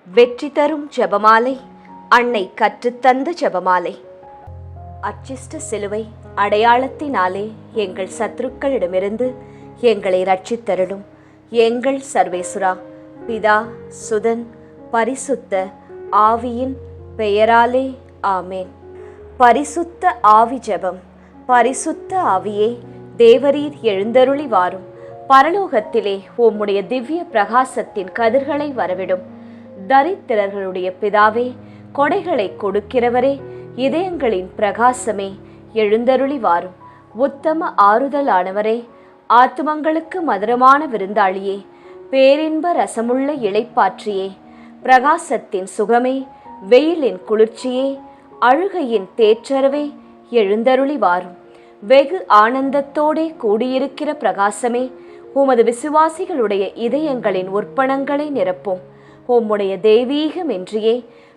வெற்றி தரும் ஜெபமாலை, அன்னை கற்றுத்தந்த ஜெபமாலை. அச்சிஷ்ட சிலுவை அடையாளத்தினாலே எங்கள் சத்துருக்களிடமிருந்து எங்களை ரட்சித்தருளும். எங்கள் சர்வேசுரா, பிதா, சுதன், பரிசுத்த ஆவியின் பெயராலே ஆமேன். பரிசுத்த ஆவி ஜெபம். பரிசுத்த ஆவியே, தேவரீர் எழுந்தருளி வாரும். பரலோகத்திலே உம்முடைய திவ்ய பிரகாசத்தின் கதிர்களை வரவிடும். தரித்திரர்களுடைய பிதாவே, கொடைகளை கொடுக்கிறவரே, இதயங்களின் பிரகாசமே, எழுந்தருளி வாரும். உத்தம ஆறுதலானவரே, ஆத்துமங்களுக்கு மதுரமான விருந்தாளியே, பேரின்ப ரசமுள்ள இளைப்பாற்றியே, பிரகாசத்தின் சுகமே, வெயிலின் குளிர்ச்சியே, அழுகையின் தேற்றரவே, எழுந்தருளி வாரும். வெகு ஆனந்தத்தோடே கூடியிருக்கிற பிரகாசமே, உமது விசுவாசிகளுடைய இதயங்களின் உற்பணங்களை நிரப்பும். உம்முடைய தெய்வீகமின்றியே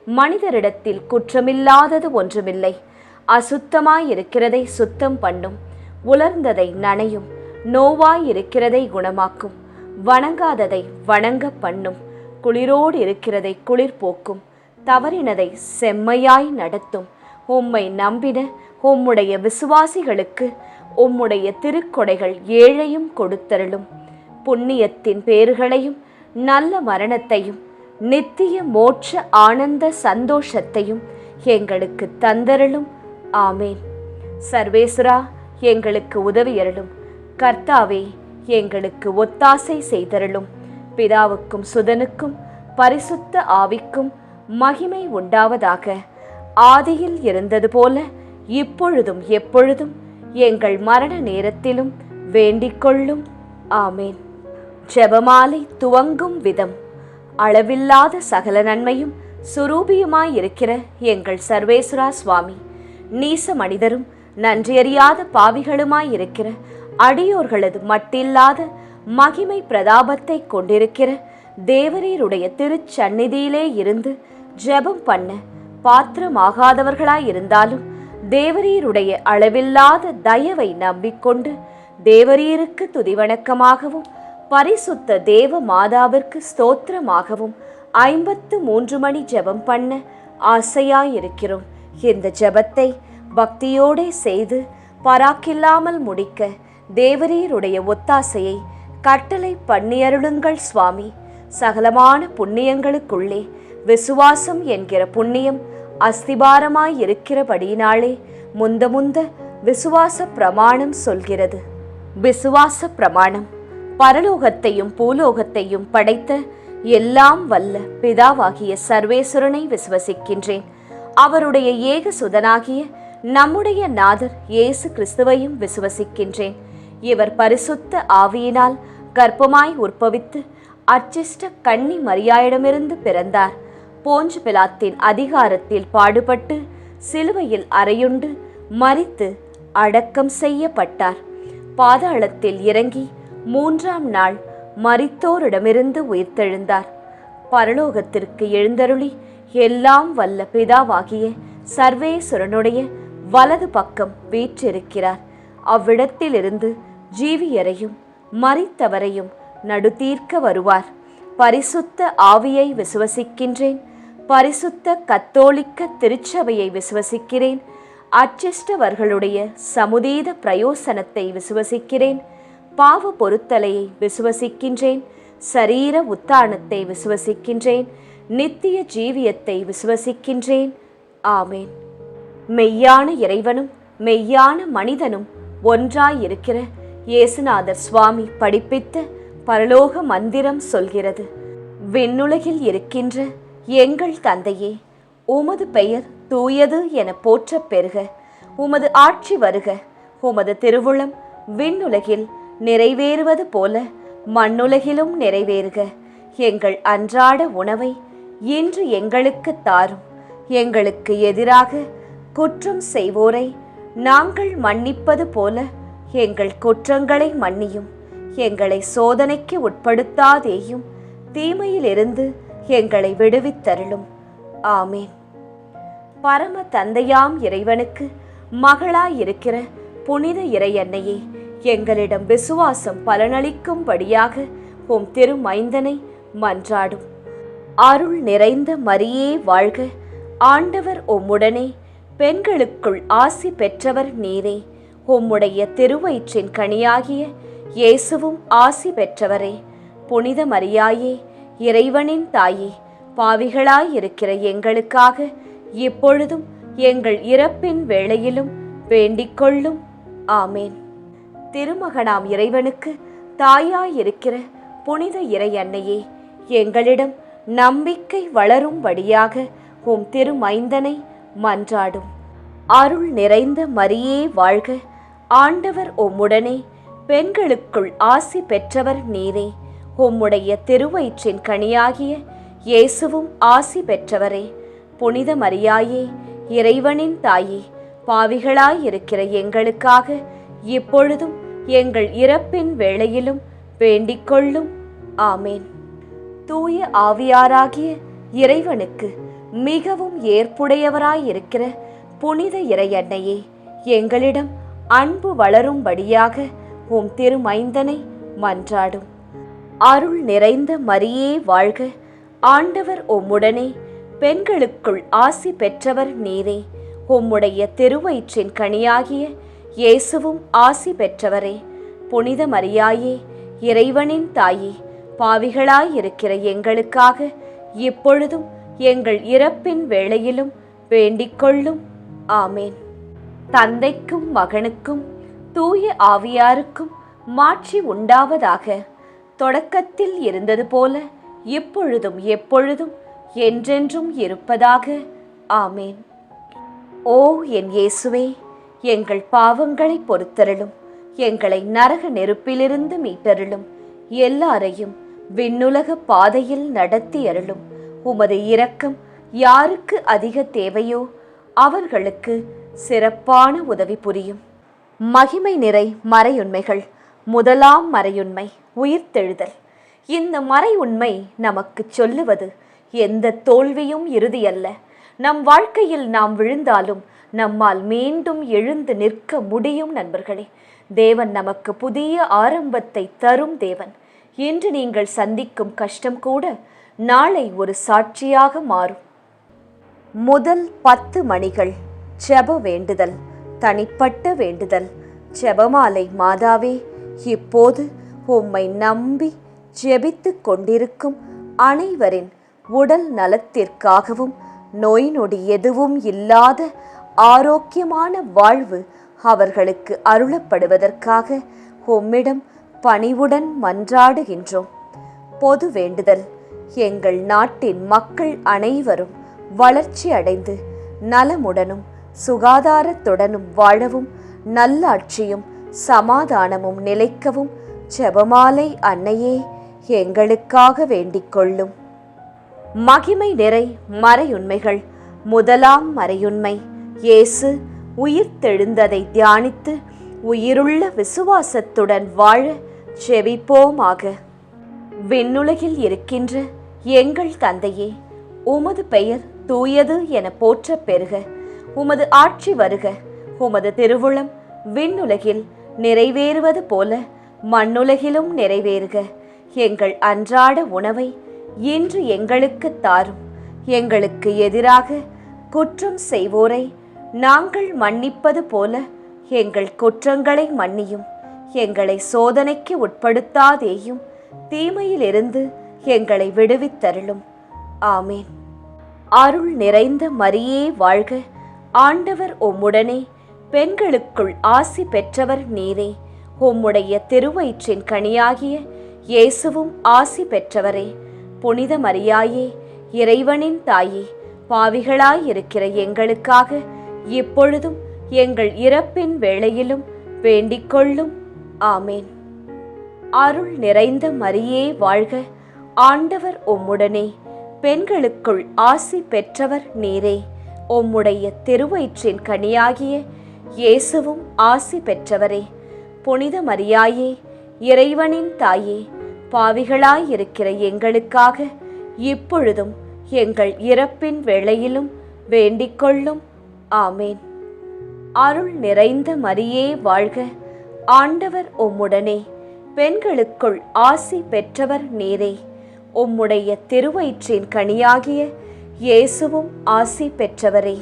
மனிதரிடத்தில் குற்றமில்லாதது ஒன்றுமில்லை. அசுத்தமாயிருக்கிறதை சுத்தம் பண்ணும், உலர்ந்ததை நனையும், நோவாயிருக்கிறதை குணமாக்கும், வணங்காததை வணங்க பண்ணும், குளிரோடு இருக்கிறதை குளிர் போக்கும், தவறினதை செம்மையாய் நடத்தும். உம்மை நம்பின உம்முடைய விசுவாசிகளுக்கு உம்முடைய திருக்கொடைகள் ஏழையும் கொடுத்தருளும். புண்ணியத்தின் பேறுகளையும் நல்ல மரணத்தையும் நித்திய மோட்ச ஆனந்த சந்தோஷத்தையும் எங்களுக்கு தந்தருளும். ஆமேன். சர்வேசுரா, எங்களுக்கு உதவியருளும். கர்த்தாவே, எங்களுக்கு ஒத்தாசை செய்தருளும். பிதாவுக்கும் சுதனுக்கும் பரிசுத்த ஆவிக்கும் மகிமை உண்டாவதாக. ஆதியில் இருந்தது போல இப்பொழுதும் எப்பொழுதும் எங்கள் மரண நேரத்திலும் வேண்டிக் கொள்ளும். ஆமேன். ஜெபமாலை துவங்கும் விதம். அளவில்லாத சகல நன்மையும் சுரூபியுமாயிருக்கிற எங்கள் சர்வேஸ்வரா சுவாமி, நீச மனிதரும் நன்றியறியாத பாவிகளுமாயிருக்கிற அடியோர்களது மட்டில்லாத மகிமை பிரதாபத்தை கொண்டிருக்கிற தேவரீருடைய திருச்சந்நிதியிலே இருந்து ஜெபம் பண்ண பாத்திரமாகாதவர்களாயிருந்தாலும் தேவரீருடைய அளவில்லாத தயவை நம்பிக்கொண்டு தேவரீருக்கு துதிவணக்கமாகவும் பரிசுத்த தேவ மாதாவிற்கு ஸ்தோத்திரமாகவும் 53 மணி ஜெபம் பண்ண ஆசையாயிருக்கிறோம். இந்த ஜெபத்தை பக்தியோடே செய்து பராக்கில்லாமல் முடிக்க தேவரீருடைய ஒத்தாசையை கட்டளை பண்ணியருளுங்கள் சுவாமி. சகலமான புண்ணியங்களுக்குள்ளே விசுவாசம் என்கிற புண்ணியம் அஸ்திபாரமாயிருக்கிறபடியினாலே முந்த விசுவாச பிரமாணம் சொல்கிறது. விசுவாச பிரமாணம். பரலோகத்தையும் பூலோகத்தையும் படைத்த எல்லாம் வல்ல பிதாவாகிய சர்வேஸ்வரனை விசுவசிக்கின்றேன். அவருடைய ஏக சுதனாகிய நம்முடைய நாதர் இயேசு கிறிஸ்துவையும் விசுவசிக்கின்றேன். இவர் பரிசுத்த ஆவியினால் கர்ப்பமாய் உற்பவித்து அச்சிஷ்ட கன்னி மரியாயிடமிருந்து பிறந்தார். போஞ்சு பிலாத்தின் அதிகாரத்தில் பாடுபட்டு சிலுவையில் அறையுண்டு மரித்து அடக்கம் செய்யப்பட்டார். பாதாளத்தில் இறங்கி 3ஆம் நாள் மரித்தோரிடமிருந்து உயிர்த்தெழுந்தார். பரலோகத்திற்கு எழுந்தருளி எல்லாம் வல்ல பிதாவாகிய சர்வேஸ்வரனுடைய வலது பக்கம் வீற்றிருக்கிறார். அவ்விடத்திலிருந்து ஜீவியரையும் மரித்தவரையும் நடுதீர்க்க வருவார். பரிசுத்த ஆவியை விசுவசிக்கின்றேன். பரிசுத்த கத்தோலிக்க திருச்சபையை விசுவசிக்கிறேன். அச்சிஷ்டவர்களுடைய சமுதீத பிரயோசனத்தை விசுவசிக்கிறேன். பாவ பொருத்தலையை விசுவசிக்கின்றேன். சரீர உத்தானத்தை விசுவசிக்கின்றேன். நித்திய ஜீவியத்தை விசுவசிக்கின்றேன். ஆமேன். மெய்யான இறைவனும் மெய்யான மனிதனும் ஒன்றாயிருக்கிற இயேசுநாதர் சுவாமி படிப்பித்த பரலோக மந்திரம் சொல்கிறது. விண்ணுலகில் இருக்கின்ற எங்கள் தந்தையே, உமது பெயர் தூயது என போற்றப் பெறுக. உமது ஆட்சி வருக. உமது திருவுளம் விண்ணுலகில் நிறைவேறுவது போல மண்ணுலகிலும் நிறைவேறுக. எங்கள் அன்றாட உணவை இன்று எங்களுக்கு தாரும். எங்களுக்கு எதிராக குற்றம் செய்வோரை நாங்கள் மன்னிப்பது போல எங்கள் குற்றங்களை மன்னியும். எங்களை சோதனைக்கு உட்படுத்தாதேயும், தீமையிலிருந்து எங்களை விடுவித்தருளும். ஆமேன். பரம தந்தையாம் இறைவனுக்கு மகளாயிருக்கிற புனித இறையன்னையே, எங்களிடம் விசுவாசம் பலனளிக்கும்படியாக உம் திருமைந்தனை மன்றாடும். அருள் நிறைந்த மரியே வாழ்க, ஆண்டவர் உம்முடனே, பெண்களுக்குள் ஆசி பெற்றவர் நீரே. உம்முடைய திருவயிற்றின் கனியாகிய இயேசுவும் ஆசி பெற்றவரே. புனித மரியாயே, இறைவனின் தாயே, பாவிகளாயிருக்கிற எங்களுக்காக இப்பொழுதும் எங்கள் இறப்பின் வேளையிலும் வேண்டிக்கொள்ளும். ஆமேன். திருமகனாம் இறைவனுக்கு தாயாயிருக்கிற புனித இறை அன்னையே, எங்களிடம் நம்பிக்கை வளரும்படியாக உம் திருமைந்தனை மன்றாடும். அருள் நிறைந்த மரியே வாழ்க, ஆண்டவர் உம்முடனே, பெண்களுக்குள் ஆசி பெற்றவர் நீரே. உம்முடைய திருவயிற்றின் கனியாகிய இயேசுவும் ஆசி பெற்றவரே. புனித மரியாயே, இறைவனின் தாயே, பாவிகளாயிருக்கிற எங்களுக்காக இப்பொழுதும் எங்கள் இறப்பின் வேளையிலும் வேண்டிக்கொள்ளும். ஆமேன். தூய ஆவியாராகிய இறைவனுக்கு மிகவும் ஏற்புடையவராயிருக்கிற புனித இறையன்னையே, எங்களிடம் அன்பு வளரும்படியாக உம் திருமைந்தனை மன்றாடும். அருள் நிறைந்த மரியே வாழ்க, ஆண்டவர் உம்முடனே, பெண்களுக்குள் ஆசி பெற்றவர் நீரே. உம்முடைய திருவயிற்றின் கனியாகிய இயேசுவும் ஆசி பெற்றவரே. புனித மரியாயே, இறைவனின் தாயே, பாவிகளாயிருக்கிற எங்களுக்காக இப்பொழுதும் எங்கள் இறப்பின் வேளையிலும் வேண்டிக்கொள்ளும். ஆமேன். தந்தைக்கும் மகனுக்கும் தூய ஆவியாருக்கும் மாட்சி உண்டாவதாக. தொடக்கத்தில் இருந்தது போல இப்பொழுதும் எப்பொழுதும் என்றென்றும் இருப்பதாக. ஆமேன். ஓ என் இயேசுவே, எங்கள் பாவங்களை பொறுத்தருளும், எங்களை நரக நெருப்பிலிருந்து மீட்டருளும், எல்லாரையும் விண்ணுலக பாதையில் நடத்தி அருளும். உமது இரக்கம் யாருக்கு அதிக தேவையோ அவர்களுக்கு சிறப்பான உதவி புரியும். மகிமை நிறை மறையுண்மைகள். முதலாம் மறையுண்மை, உயிர்த்தெழுதல். இந்த மறையுண்மை நமக்கு சொல்லுவது எந்த தோல்வியும் இறுதியல்ல. நம் வாழ்க்கையில் நாம் விழுந்தாலும் நம்மால் மீண்டும் எழுந்து நிற்க முடியும். நண்பர்களே, தேவன் நமக்கு புதிய ஆரம்பத்தை தரும் தேவன். இன்று நீங்கள் சந்திக்கும் கஷ்டம் கூட நாளை ஒரு சாட்சியாக மாறும். முதல் 10 மணிகள் ஜெப வேண்டுதல். தனிப்பட்ட வேண்டுதல். ஜெபமாலை. மாதாவே, இப்போது உம்மை நம்பி ஜெபித்து கொண்டிருக்கும் அனைவரின் உடல் நலத்திற்காகவும் நோய் நொடி எதுவும் இல்லாத ஆரோக்கியமான வாழ்வு அவர்களுக்கு அருளப்படுவதற்காக உம்மிடம் பணிவுடன் மன்றாடுகின்றோம். பொது வேண்டுதல். எங்கள் நாட்டின் மக்கள் அனைவரும் வளர்ச்சி அடைந்து நலமுடனும் சுகாதாரத்துடனும் வாழவும், நல்லாட்சியும் சமாதானமும் நிலைக்கவும் ஜெபமாலை அன்னையே எங்களுக்காக வேண்டிக் கொள்ளும். மகிமை நிறை மறையுண்மைகள். முதலாம் மறையுண்மை, இயேசு உயிர்த்தெழுந்ததை தியானித்து உயிருள்ள விசுவாசத்துடன் வாழ ஜெபிப்போமாக. விண்ணுலகில் இருக்கின்ற எங்கள் தந்தையே, உமது பெயர் தூயது என போற்ற பெறுக. உமது ஆட்சி வருக. உமது திருவுளம் விண்ணுலகில் நிறைவேறுவது போல மண்ணுலகிலும் நிறைவேறுக. எங்கள் அன்றாட உணவை இன்று எங்களுக்கு தாரும். எங்களுக்கு எதிராக குற்றம் செய்வோரை நாங்கள் மன்னிப்பது போல எங்கள் குற்றங்களை மன்னியும். எங்களை சோதனைக்கு உட்படுத்தாதேயும், தீமையிலிருந்து எங்களை விடுவித்தருளும். ஆமேன். அருள் நிறைந்த மரியே வாழ்க, ஆண்டவர் உம்முடனே, பெண்களுக்குள் ஆசி பெற்றவர் நீரே. உம்முடைய திருவயிற்றின் கனியாகிய இயேசுவும் ஆசி பெற்றவரே. புனித மரியாயே, இறைவனின் தாயே, பாவிகளாயிருக்கிற எங்களுக்காக இப்பொழுதும் எங்கள் இறப்பின் வேளையிலும் வேண்டிக்கொள்ளும். ஆமேன். அருள் நிறைந்த மரியே வாழ்க, ஆண்டவர் உம்முடனே, பெண்களுக்குள் ஆசி பெற்றவர் நீரே. உம்முடைய திருவயிற்றின் கனியாகிய இயேசுவும் ஆசி பெற்றவரே. புனித மரியாயே, இறைவனின் தாயே, பாவிகளாயிருக்கிற எங்களுக்காக இப்பொழுதும் எங்கள் இறப்பின் வேளையிலும் வேண்டிக்கொள்ளும். ஆமேன். அருள் நிறைந்த மரியே வாழ்க, ஆண்டவர் உம்முடனே, பெண்களுக்குள் ஆசி பெற்றவர் நீரே. உம்முடைய திருவயிற்றின் கனியாகிய இயேசுவும் ஆசி பெற்றவரே.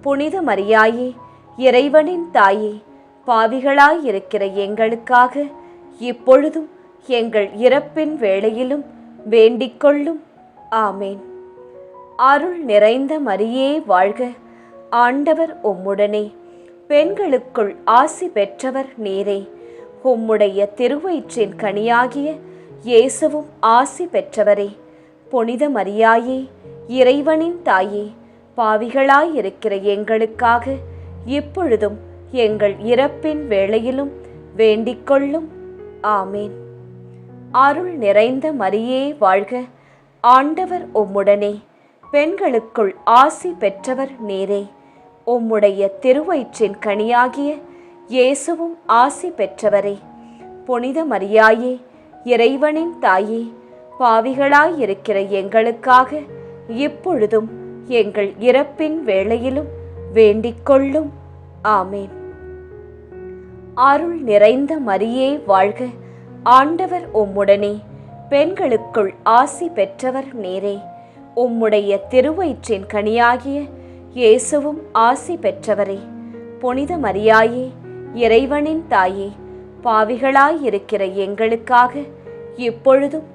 புனித மரியாயே, இறைவனின் தாயே, பாவிகளாயிருக்கிற எங்களுக்காக இப்பொழுதும் எங்கள் இறப்பின் வேளையிலும் வேண்டிக்கொள்ளும். ஆமேன். அருள் நிறைந்த மரியே வாழ்க, ஆண்டவர் உம்முடனே, பெண்களுக்குள் ஆசி பெற்றவர் நீரே. உம்முடைய திருவயிற்றின் கனியாகிய இயேசுவும் ஆசி பெற்றவரே. புனித மரியாயே, இறைவனின் தாயே, பாவிகளாயிருக்கிற எங்களுக்காக இப்பொழுதும் எங்கள் இறப்பின் வேளையிலும் வேண்டிக்கொள்ளும். ஆமேன். அருள் நிறைந்த மரியே வாழ்க, ஆண்டவர் உம்முடனே, பெண்களுக்குள் ஆசி பெற்றவர் நீரே. உம்முடைய திருவயிற்றின் கனியாகிய இயேசுவும் ஆசி பெற்றவரே. புனித மரியாயே, இறைவனின் தாயே, பாவிகளாயிருக்கிற எங்களுக்காக இப்பொழுதும் எங்கள் இறப்பின் வேளையிலும் வேண்டிக்கொள்ளும். ஆமேன். அருள் நிறைந்த மரியே வாழ்க, ஆண்டவர் உம்முடனே, பெண்களுக்குள் ஆசி பெற்றவர் நீரே. உம்முடைய திருவயிற்றின் கனியாகிய இயேசுவும் ஆசி பெற்றவரே. புனித மரியாயே, இறைவனின் தாயே, பாவிகளாயிருக்கிற எங்களுக்காக இப்பொழுதும்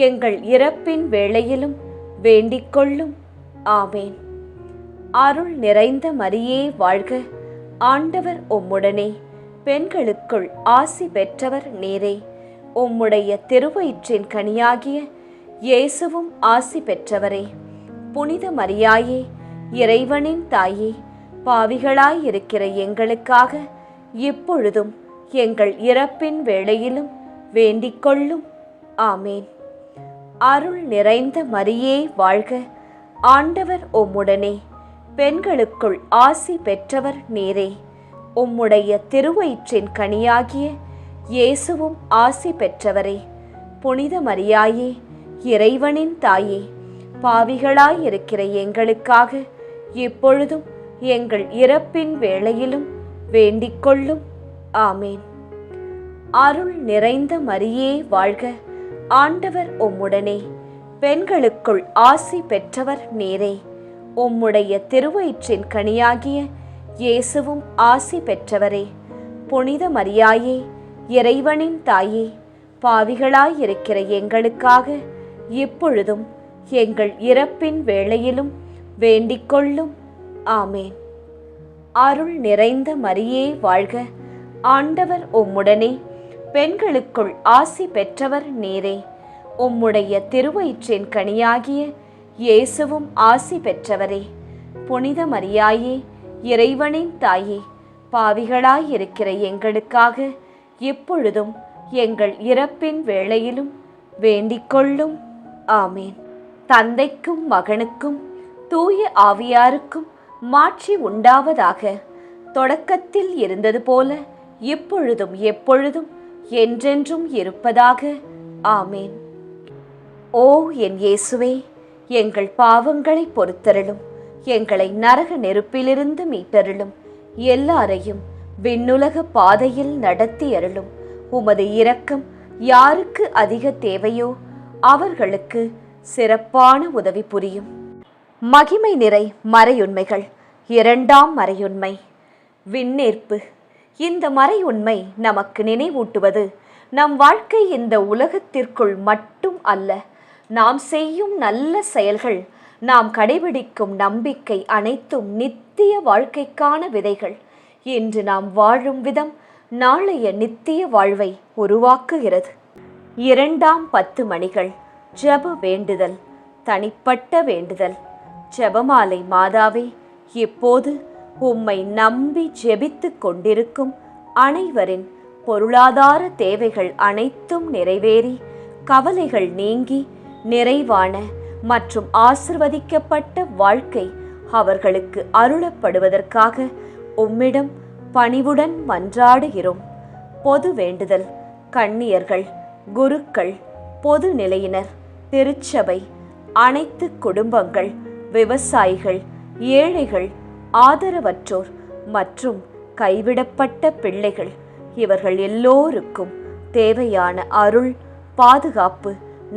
எங்கள் இறப்பின் வேளையிலும் வேண்டிக்கொள்ளும். ஆமேன். அருள் நிறைந்த மரியே வாழ்க, ஆண்டவர் உம்முடனே, பெண்களுக்குள் ஆசி பெற்றவர் நீரே. உம்முடைய திருவயிற்றின் கனியாகிய இயேசுவும் ஆசி பெற்றவரே. புனித மரியாயே, இறைவனின் தாயே, பாவிகளாயிருக்கிற எங்களுக்காக இப்பொழுதும் எங்கள் இறப்பின் வேளையிலும் வேண்டிக்கொள்ளும். ஆமேன். அருள் நிறைந்த மரியே வாழ்க, ஆண்டவர் உம்முடனே, பெண்களுக்குள் ஆசி பெற்றவர் நீரே. உம்முடைய திருவயிற்றின் கனியாகிய இயேசுவும் ஆசி பெற்றவரே. புனித மரியாயே, இறைவனின் தாயே, பாவிகளாயிருக்கிற எங்களுக்காக இப்பொழுதும் எங்கள் இறப்பின் வேளையிலும் வேண்டிக்கொள்ளும். ஆமேன். அருள் நிறைந்த மரியே வாழ்க, ஆண்டவர் உம்முடனே, பெண்களுக்குள் ஆசி பெற்றவர் நீரே. உம்முடைய திருவயிற்றின் கனியாகிய இயேசுவும் ஆசி பெற்றவரே. புனித மரியாயே, இறைவனின் தாயே, பாவிகளாயிருக்கிற எங்களுக்காக இப்பொழுதும் எங்கள் இறப்பின் வேளையிலும் வேண்டிக்கொள்ளும். ஆமேன். அருள் நிறைந்த மரியே வாழ்க, ஆண்டவர் உம்முடனே, பெண்களுக்குள் ஆசி பெற்றவர் நீரே. உம்முடைய திருவயிற்றின் கனியாகிய இயேசுவும் ஆசி பெற்றவரே. புனித மரியாயே, இறைவனின் தாயே, பாவிகளாயிருக்கிற எங்களுக்காக இப்பொழுதும் எங்கள் இறப்பின் வேளையிலும் வேண்டிக்கொள்ளும். ஆமேன். தந்தைக்கும் மகனுக்கும் தூய ஆவியாருக்கும் மாட்சி உண்டாவதாக. தொடக்கத்தில் இருந்தது போல இப்பொழுதும் எப்பொழுதும் என்றென்றும் இருப்பதாக. ஆமேன். ஓ என் இயேசுவே, எங்கள் பாவங்களை பொறுத்தருளும், எங்களை நரக நெருப்பிலிருந்து மீட்டருளும், எல்லாரையும் விண்ணுலக பாதையில் நடத்தி அருளும். உமது இரக்கம் யாருக்கு அதிக தேவையோ அவர்களுக்கு சிறப்பான உதவி புரியும். மகிமை நிறை மறையுண்மைகள். இரண்டாம் மறையுண்மை, விண்ணேற்பு. இந்த மறையுண்மை நமக்கு நினைவூட்டுவது, நம் வாழ்க்கை இந்த உலகத்திற்குள் மட்டும் அல்ல. நாம் செய்யும் நல்ல செயல்கள், நாம் கடைபிடிக்கும் நம்பிக்கை அனைத்தும் நித்திய வாழ்க்கைக்கான விதைகள். இன்று நாம் வாழும் விதம் நாளைய நித்திய வாழ்வை உருவாக்குகிறது. இரண்டாம் 10 மணிகள். ஜெப வேண்டுதல். தனிப்பட்ட வேண்டுதல். ஜெபமாலை மாதாவே, இப்போது உம்மை நம்பி ஜெபித்து கொண்டிருக்கும் அனைவரின் பொருளாதார தேவைகள் அனைத்தும் நிறைவேறி, கவலைகள் நீங்கி, நிறைவான மற்றும் ஆசிர்வதிக்கப்பட்ட வாழ்க்கை அவர்களுக்கு அருளப்படுவதற்காக உம்மிடம் பணிவுடன் மன்றாடுகிறோம். பொது வேண்டுதல். கன்னியர்கள், குருக்கள், பொது நிலையினர், திருச்சபை, அனைத்து குடும்பங்கள், விவசாயிகள், ஏழைகள், ஆதரவற்றோர் மற்றும் கைவிடப்பட்ட பிள்ளைகள், இவர்கள் எல்லோருக்கும் தேவையான அருள், பாதுகாப்பு,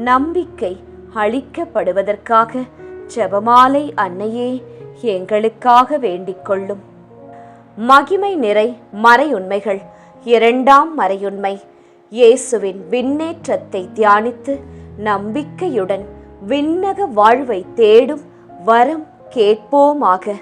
நம்பிக்கை அளிக்கப்படுவதற்காக ஜெபமாலை அன்னையே எங்களுக்காக வேண்டிக் கொள்ளும். மகிமை நிறை மறையுண்மைகள். இரண்டாம் மறையுண்மை. இயேசுவின் விண்ணேற்றத்தை தியானித்து நம்பிக்கையுடன் விண்ணக வாழ்வை தேடும் வரம் கேட்போமாக.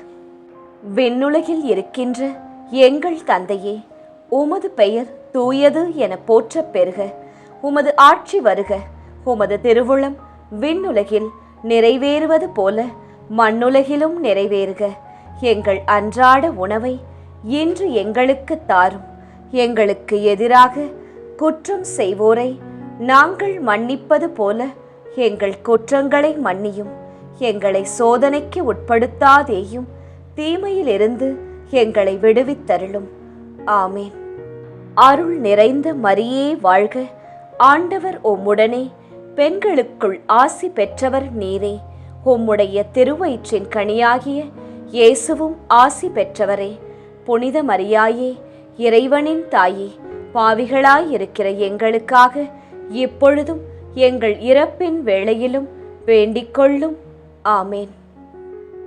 விண்ணுலகில் இருக்கின்ற எங்கள் தந்தையே, உமது பெயர் தூயது என போற்றப் பெறுக. உமது ஆட்சி வருக. உமது திருவுளம் விண்ணுலகில் நிறைவேறுவது போல மண்ணுலகிலும் நிறைவேறுக. எங்கள் அன்றாட உணவை இன்று எங்களுக்கு தாரும். எங்களுக்கு எதிராக குற்றம் செய்வோரை நாங்கள் மன்னிப்பது போல எங்கள் குற்றங்களை மன்னியும். எங்களை சோதனைக்கு உட்படுத்தாதேயும், தீமையிலிருந்து எங்களை விடுவித்தருளும். ஆமேன். அருள் நிறைந்த மரியே வாழ்க. ஆண்டவர் உம்முடனே, பெண்களுக்குள் ஆசி பெற்றவர் நீரே. உம்முடைய திருவயிற்றின் கனியாகிய இயேசுவும் ஆசி பெற்றவரே. புனித மரியாயே, இறைவனின் தாயே, பாவிகளாயிருக்கிற எங்களுக்காக இப்பொழுதும் எங்கள் இறப்பின் வேளையிலும் வேண்டிக் கொள்ளும். ஆமேன்.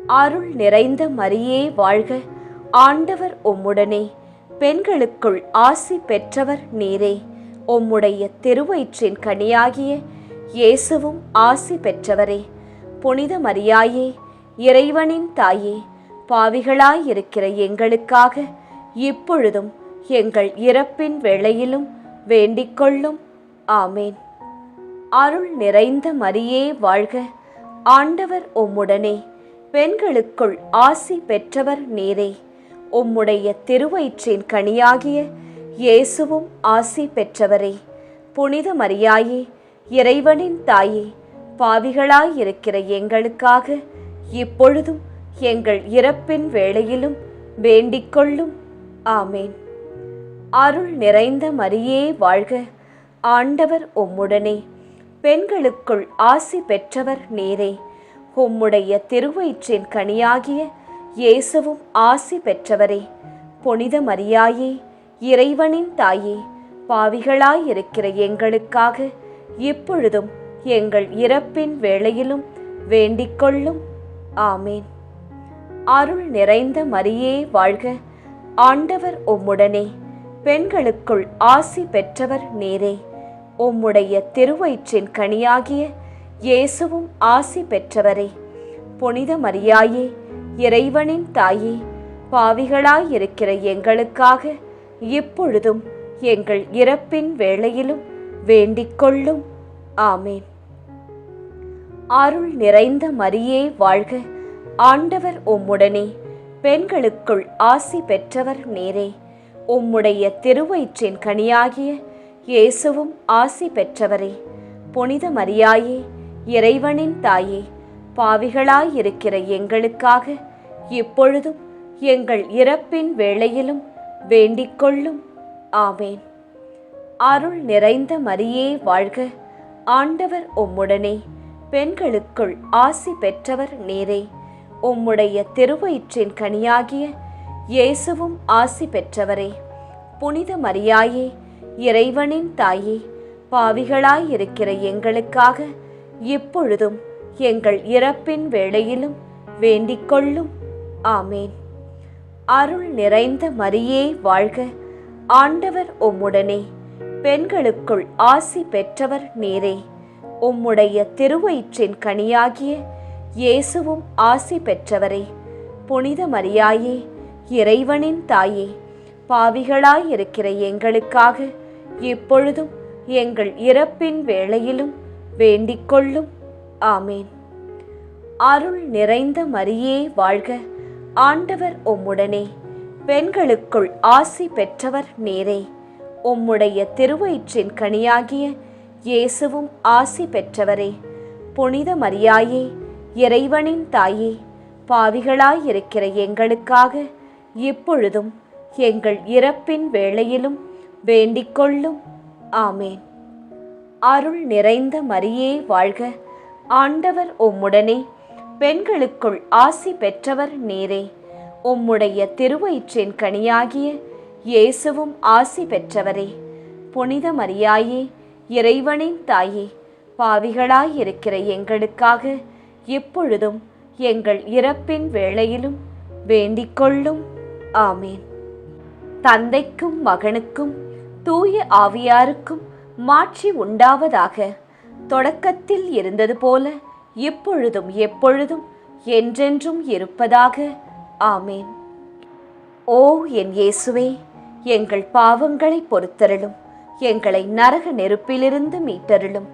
அருள் நிறைந்த மரியே வாழ்க. ஆண்டவர் உம்முடனே, பெண்களுக்குள் ஆசி பெற்றவர் நீரே. உம்முடைய திருவயிற்றின் கனியாகிய இயேசுவும் ஆசி பெற்றவரே. புனித மரியாயே, இறைவனின் தாயே, பாவிகளாயிருக்கிற எங்களுக்காக இப்பொழுதும் எங்கள் இறப்பின் வேளையிலும் வேண்டிக் கொள்ளும். ஆமேன். அருள் நிறைந்த மரியே வாழ்க. ஆண்டவர் உம்முடனே, பெண்களுக்குள் ஆசி பெற்றவர் நீரே. உம்முடைய திருவயிற்றின் கனியாகிய இயேசுவும் ஆசி பெற்றவரே. புனித மரியாயே, இறைவனின் தாயே, பாவிகளாயிருக்கிற எங்களுக்காக இப்பொழுதும் எங்கள் இறப்பின் வேளையிலும் வேண்டிக் கொள்ளும். ஆமேன். அருள் நிறைந்த மரியே வாழ்க. ஆண்டவர் உம்முடனே, பெண்களுக்குள் ஆசி பெற்றவர் நீரே. உம்முடைய திருவயிற்றின் கனியாகிய இயேசுவும் ஆசி பெற்றவரே. புனித மரியாயே, இறைவனின் தாயே, பாவிகளாயிருக்கிற எங்களுக்காக இப்பொழுதும் எங்கள் இறப்பின் வேளையிலும் வேண்டிக் கொள்ளும். ஆமேன். அருள் நிறைந்த மரியே வாழ்க. ஆண்டவர் உம்முடனே, பெண்களுக்குள் ஆசி பெற்றவர் நீரே. உம்முடைய திருவயிற்றின் கனியாகிய இயேசுவும் ஆசி பெற்றவரே. புனித மரியாயே, இறைவனின் தாயே, பாவிகளாயிருக்கிற எங்களுக்காக இப்பொழுதும் எங்கள் இறப்பின் வேளையிலும் வேண்டிக் கொள்ளும். ஆமேன். அருள் நிறைந்த மரியே வாழ்க. ஆண்டவர் உம்முடனே, பெண்களுக்குள் ஆசி பெற்றவர் நீரே. உம்முடைய திருவயிற்றின் கனியாகிய இயேசுவும் ஆசி பெற்றவரே. புனித மரியாயே, இறைவனின் தாயே, பாவிகளாயிருக்கிற எங்களுக்காக இப்பொழுதும் எங்கள் இறப்பின் வேளையிலும் வேண்டிக் கொள்ளும். ஆமேன். அருள் நிறைந்த மரியே வாழ்க. ஆண்டவர் உம்முடனே, பெண்களுக்குள் ஆசி பெற்றவர் நீரே. உம்முடைய திருவயிற்றின் கனியாகிய இயேசுவும் ஆசி பெற்றவரே. புனித மரியாயே, இறைவனின் தாயே, பாவிகளாயிருக்கிற எங்களுக்காக இப்பொழுதும் எங்கள் இறப்பின் வேளையிலும் வேண்டிக் கொள்ளும். ஆமேன். அருள் நிறைந்த மரியே வாழ்க. ஆண்டவர் உம்முடனே, பெண்களுக்குள் ஆசி பெற்றவர் நீரே. உம்முடைய திருவயிற்றின் கனியாகிய இயேசுவும் ஆசி பெற்றவரே. புனித மரியாயே, இறைவனின் தாயே, பாவிகளாயிருக்கிற எங்களுக்காக இப்பொழுதும் எங்கள் இறப்பின் வேளையிலும் வேண்டிக் கொள்ளும். ஆமேன். அருள் நிறைந்த மரியே வாழ்க. ஆண்டவர் உம்முடனே, பெண்களுக்குள் ஆசி பெற்றவர் நீரே. உம்முடைய திருவயிற்றின் கனியாகிய இயேசுவும் ஆசி பெற்றவரே. புனித மரியாயே, இறைவனின் தாயே, பாவிகளாயிருக்கிற எங்களுக்காக இப்பொழுதும் எங்கள் இறப்பின் வேளையிலும் வேண்டிக் கொள்ளும். ஆமேன். அருள் நிறைந்த மரியே வாழ்க. ஆண்டவர் உம்முடனே, பெண்களுக்குள் ஆசி பெற்றவர் நீரே. உம்முடைய திருவயிற்றின் கனியாகிய இயேசுவும் ஆசி பெற்றவரே. புனித மரியாயே, இறைவனின் தாயே, பாவிகளாயிருக்கிற எங்களுக்காக இப்பொழுதும் எங்கள் இறப்பின் வேளையிலும் வேண்டிக்கொள்ளும். ஆமேன். தந்தைக்கும் மகனுக்கும் தூய ஆவியாருக்கும் மாட்சி உண்டாவதாக. தொடக்கத்தில் இருந்தது போல இப்பொழுதும் எப்பொழுதும் என்றென்றும் இருப்பதாக. ஆமேன். ஓ என் இயேசுவே, எங்கள் பாவங்களை பொறுத்தருளும், எங்களை நரக நெருப்பிலிருந்து மீட்டருளும்,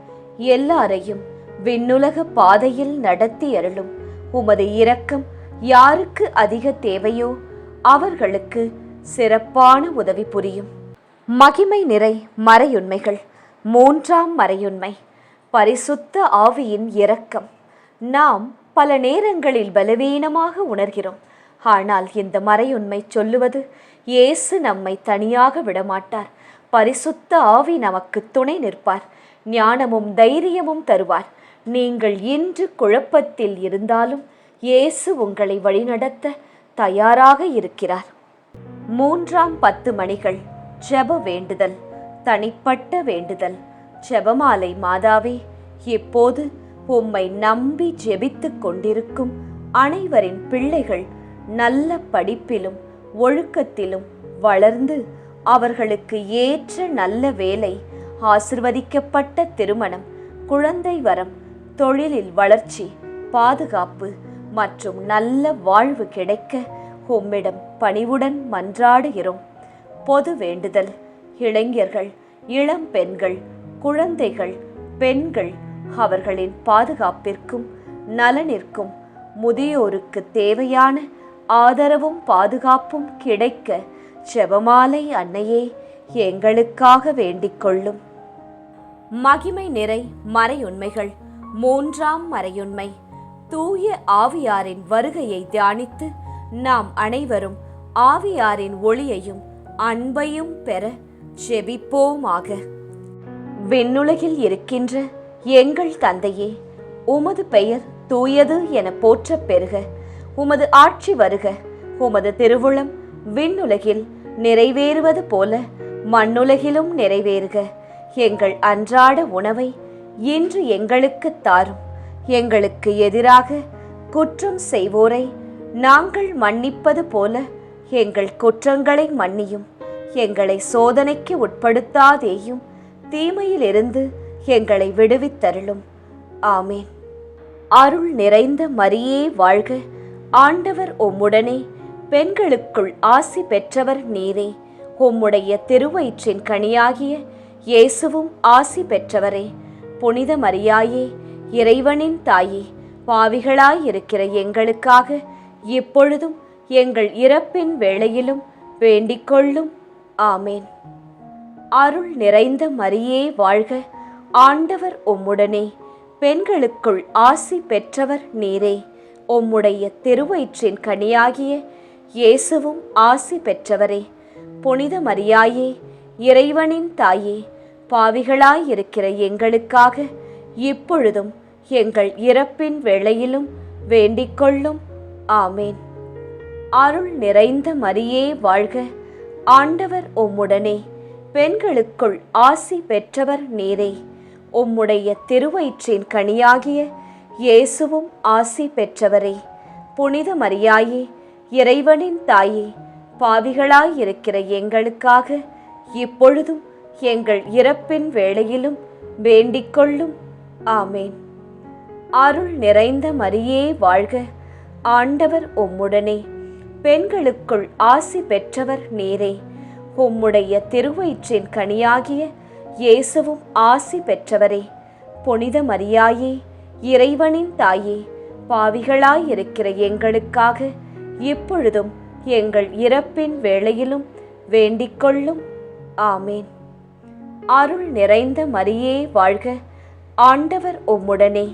எல்லாரையும் விண்ணுலக பாதையில் நடத்தி அருளும். உமது இரக்கம் யாருக்கு அதிக தேவையோ அவர்களுக்கு சிறப்பான உதவி புரியும். மகிமை நிறை மறையுண்மைகள். மூன்றாம் மறையுண்மை, பரிசுத்த ஆவியின் இரக்கம். நாம் பல நேரங்களில் பலவீனமாக உணர்கிறோம். ஆனால் இந்த மறையுண்மை சொல்லுவது, இயேசு நம்மை தனியாக விடமாட்டார். பரிசுத்த ஆவி நமக்கு துணை நிற்பார், ஞானமும் தைரியமும் தருவார். நீங்கள் இன்று குழப்பத்தில் இருந்தாலும் இயேசு உங்களை வழிநடத்த தயாராக இருக்கிறார். மூன்றாம் 10 மணிகள். ஜெப வேண்டுதல். தனிப்பட்ட வேண்டுதல். ஜெபமாலை மாதாவே, இப்போது உம்மை நம்பி ஜெபித்துக் கொண்டிருக்கும் அனைவரின் பிள்ளைகள் நல்ல படிப்பிலும் ஒழுக்கத்திலும் வளர்ந்து அவர்களுக்கு ஏற்ற நல்ல வேலை, ஆசிர்வதிக்கப்பட்ட திருமணம், குழந்தை வரம், தொழிலில் வளர்ச்சி, பாதுகாப்பு மற்றும் நல்ல வாழ்வு கிடைக்க உம்மிடம் பணிவுடன் மன்றாடுகிறோம். பொது வேண்டுதல். இளைஞர்கள், இளம் பெண்கள், குழந்தைகள், பெண்கள் அவர்களின் பாதுகாப்பிற்கும் நலனிற்கும், முதியோருக்கு தேவையான ஆதரவும் பாதுகாப்பும் கிடைக்க ஜெபமாலை அன்னையே எங்களுக்காக வேண்டிக் கொள்ளும். மகிமை நிறை மறையுண்மைகள். மூன்றாம் மறையுண்மை, தூய ஆவியாரின் வருகையை தியானித்து நாம் அனைவரும் ஆவியாரின் ஒளியையும் அன்பையும் பெற ஜெபிப்போமாக. விண்ணுலகில் இருக்கின்ற எங்கள் தந்தையே, உமது பெயர் தூயது என போற்றப் பெறுக. உமது ஆட்சி வருக. உமது திருவுளம் விண்ணுலகில் நிறைவேறுவது போல மண்ணுலகிலும் நிறைவேறுக. எங்கள் அன்றாட உணவை இன்று எங்களுக்கு தாரும். எங்களுக்கு எதிராக குற்றம் செய்வோரை நாங்கள் மன்னிப்பது போல எங்கள் குற்றங்களை மன்னியும். எங்களை சோதனைக்கு உட்படுத்தாதேயும், தீமையிலிருந்து எங்களை விடுவித்தருளும். ஆமேன். அருள் நிறைந்த மரியே வாழ்க. ஆண்டவர் உம்முடனே, பெண்களுக்குள் ஆசி பெற்றவர் நீரே. உம்முடைய திருவயிற்றின் கனியாகிய இயேசுவும் ஆசி பெற்றவரே. புனித மரியாயே, இறைவனின் தாயே, பாவிகளாயிருக்கிற எங்களுக்காக இப்பொழுதும் எங்கள் இறப்பின் வேளையிலும் வேண்டிக்கொள்ளும். ஆமேன். அருள் நிறைந்த மரியே வாழ்க. ஆண்டவர் உம்முடனே, பெண்களுக்குள் ஆசி பெற்றவர் நீரே. உம்முடைய திருவயிற்றின் கனியாகிய இயேசுவும் ஆசி பெற்றவரே. புனித மரியாயே, இறைவனின் தாயே, பாவிகளாயிருக்கிற எங்களுக்காக இப்பொழுதும் எங்கள் இறப்பின் வேளையிலும் வேண்டிக்கொள்ளும். ஆமேன். அருள் நிறைந்த மரியே வாழ்க. ஆண்டவர் உம்முடனே, பெண்களுக்குள் ஆசி பெற்றவர் நீரே. உம்முடைய திருவயிற்றின் கனியாகிய இயேசுவும் ஆசி பெற்றவரே. புனித மரியாயே, இறைவனின் தாயே, பாவிகளாயிருக்கிற எங்களுக்காக இப்பொழுதும் எங்கள் இறப்பின் வேளையிலும் வேண்டிக்கொள்ளும். ஆமேன். அருள் நிறைந்த மரியே வாழ்க. ஆண்டவர் உம்முடனே, பெண்களுக்குள் ஆசி பெற்றவர் நீரே. உம்முடைய திருவயிற்றின் கனியாகிய இயேசுவும் ஆசி பெற்றவரே. புனித மரியாயே, இறைவனின் தாயே, பாவிகளாயிருக்கிற எங்களுக்காக இப்பொழுதும் எங்கள் இறப்பின் வேளையிலும் வேண்டிக்கொள்ளும். ஆமேன். அருள் நிறைந்த மரியே வாழ்க. ஆண்டவர் உம்முடனே,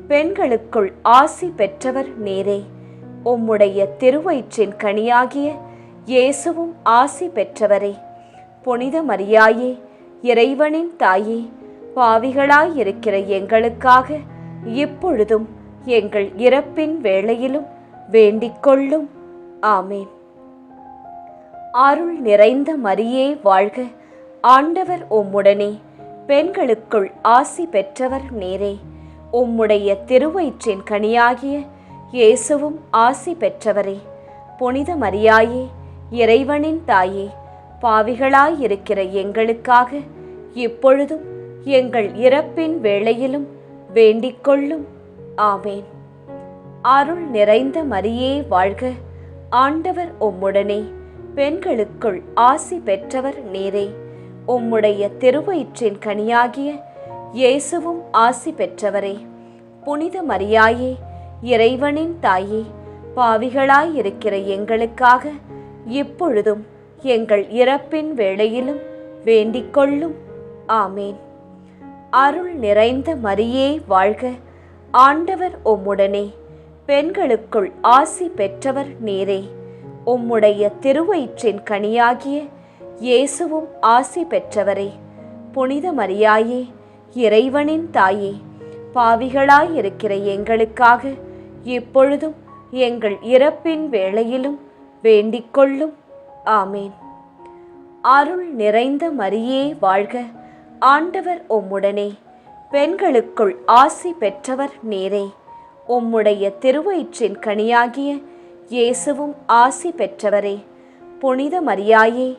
பெண்களுக்குள் ஆசி பெற்றவர் நீரே. உம்முடைய திருவயிற்றின் கனியாகிய இயேசுவும் ஆசி பெற்றவரே. புனித மரியாயே, இறைவனின் தாயே, பாவிகளாயிருக்கிற எங்களுக்காக இப்பொழுதும் எங்கள் இறப்பின் வேளையிலும் வேண்டிக்கொள்ளும். ஆமேன். அருள் நிறைந்த மரியே வாழ்க. ஆண்டவர் உம்முடனே, பெண்களுக்குள் ஆசி பெற்றவர் நீரே. உம்முடைய திருவயிற்றின் கனியாகிய இயேசுவும் ஆசி பெற்றவரே. புனித மரியாயே, இறைவனின் தாயே, பாவிகளாயிருக்கிற எங்களுக்காக இப்பொழுதும் எங்கள் இறப்பின் வேளையிலும் வேண்டிக்கொள்ளும். ஆமேன். அருள் நிறைந்த மரியே வாழ்க. ஆண்டவர் உம்முடனே. பெண்களுக்குள் ஆசி பெற்றவர் நீரே. உம்முடைய திருவயிற்றின் கனியாகிய இயேசுவும் ஆசி பெற்றவரே. புனித மரியாயே, இறைவனின் தாயே, பாவிகளாயிருக்கிற எங்களுக்காக இப்பொழுதும் எங்கள் இறப்பின் வேளையிலும் வேண்டிக்கொள்ளும். ஆமேன். அருள் நிறைந்த மரியே வாழ்க. ஆண்டவர் உம்முடனே. பெண்களுக்குள் ஆசி பெற்றவர் நீரே. உம்முடைய திருவயிற்றின் கனியாகிய இயேசுவும் ஆசி பெற்றவரே. புனித மரியாயே, இறைவனின் தாயே, பாவிகளாயிருக்கிற எங்களுக்காக இப்பொழுதும் எங்கள் இறப்பின் வேளையிலும் வேண்டிக்கொள்ளும். ஆமேன். அருள் நிறைந்த மரியே வாழ்க. ஆண்டவர் உம்முடனே. பெண்களுக்குள் ஆசி பெற்றவர் நீரே. உம்முடைய திருவயிற்றின் கனியாகிய இயேசுவும் ஆசி பெற்றவரே. புனித மரியாயே,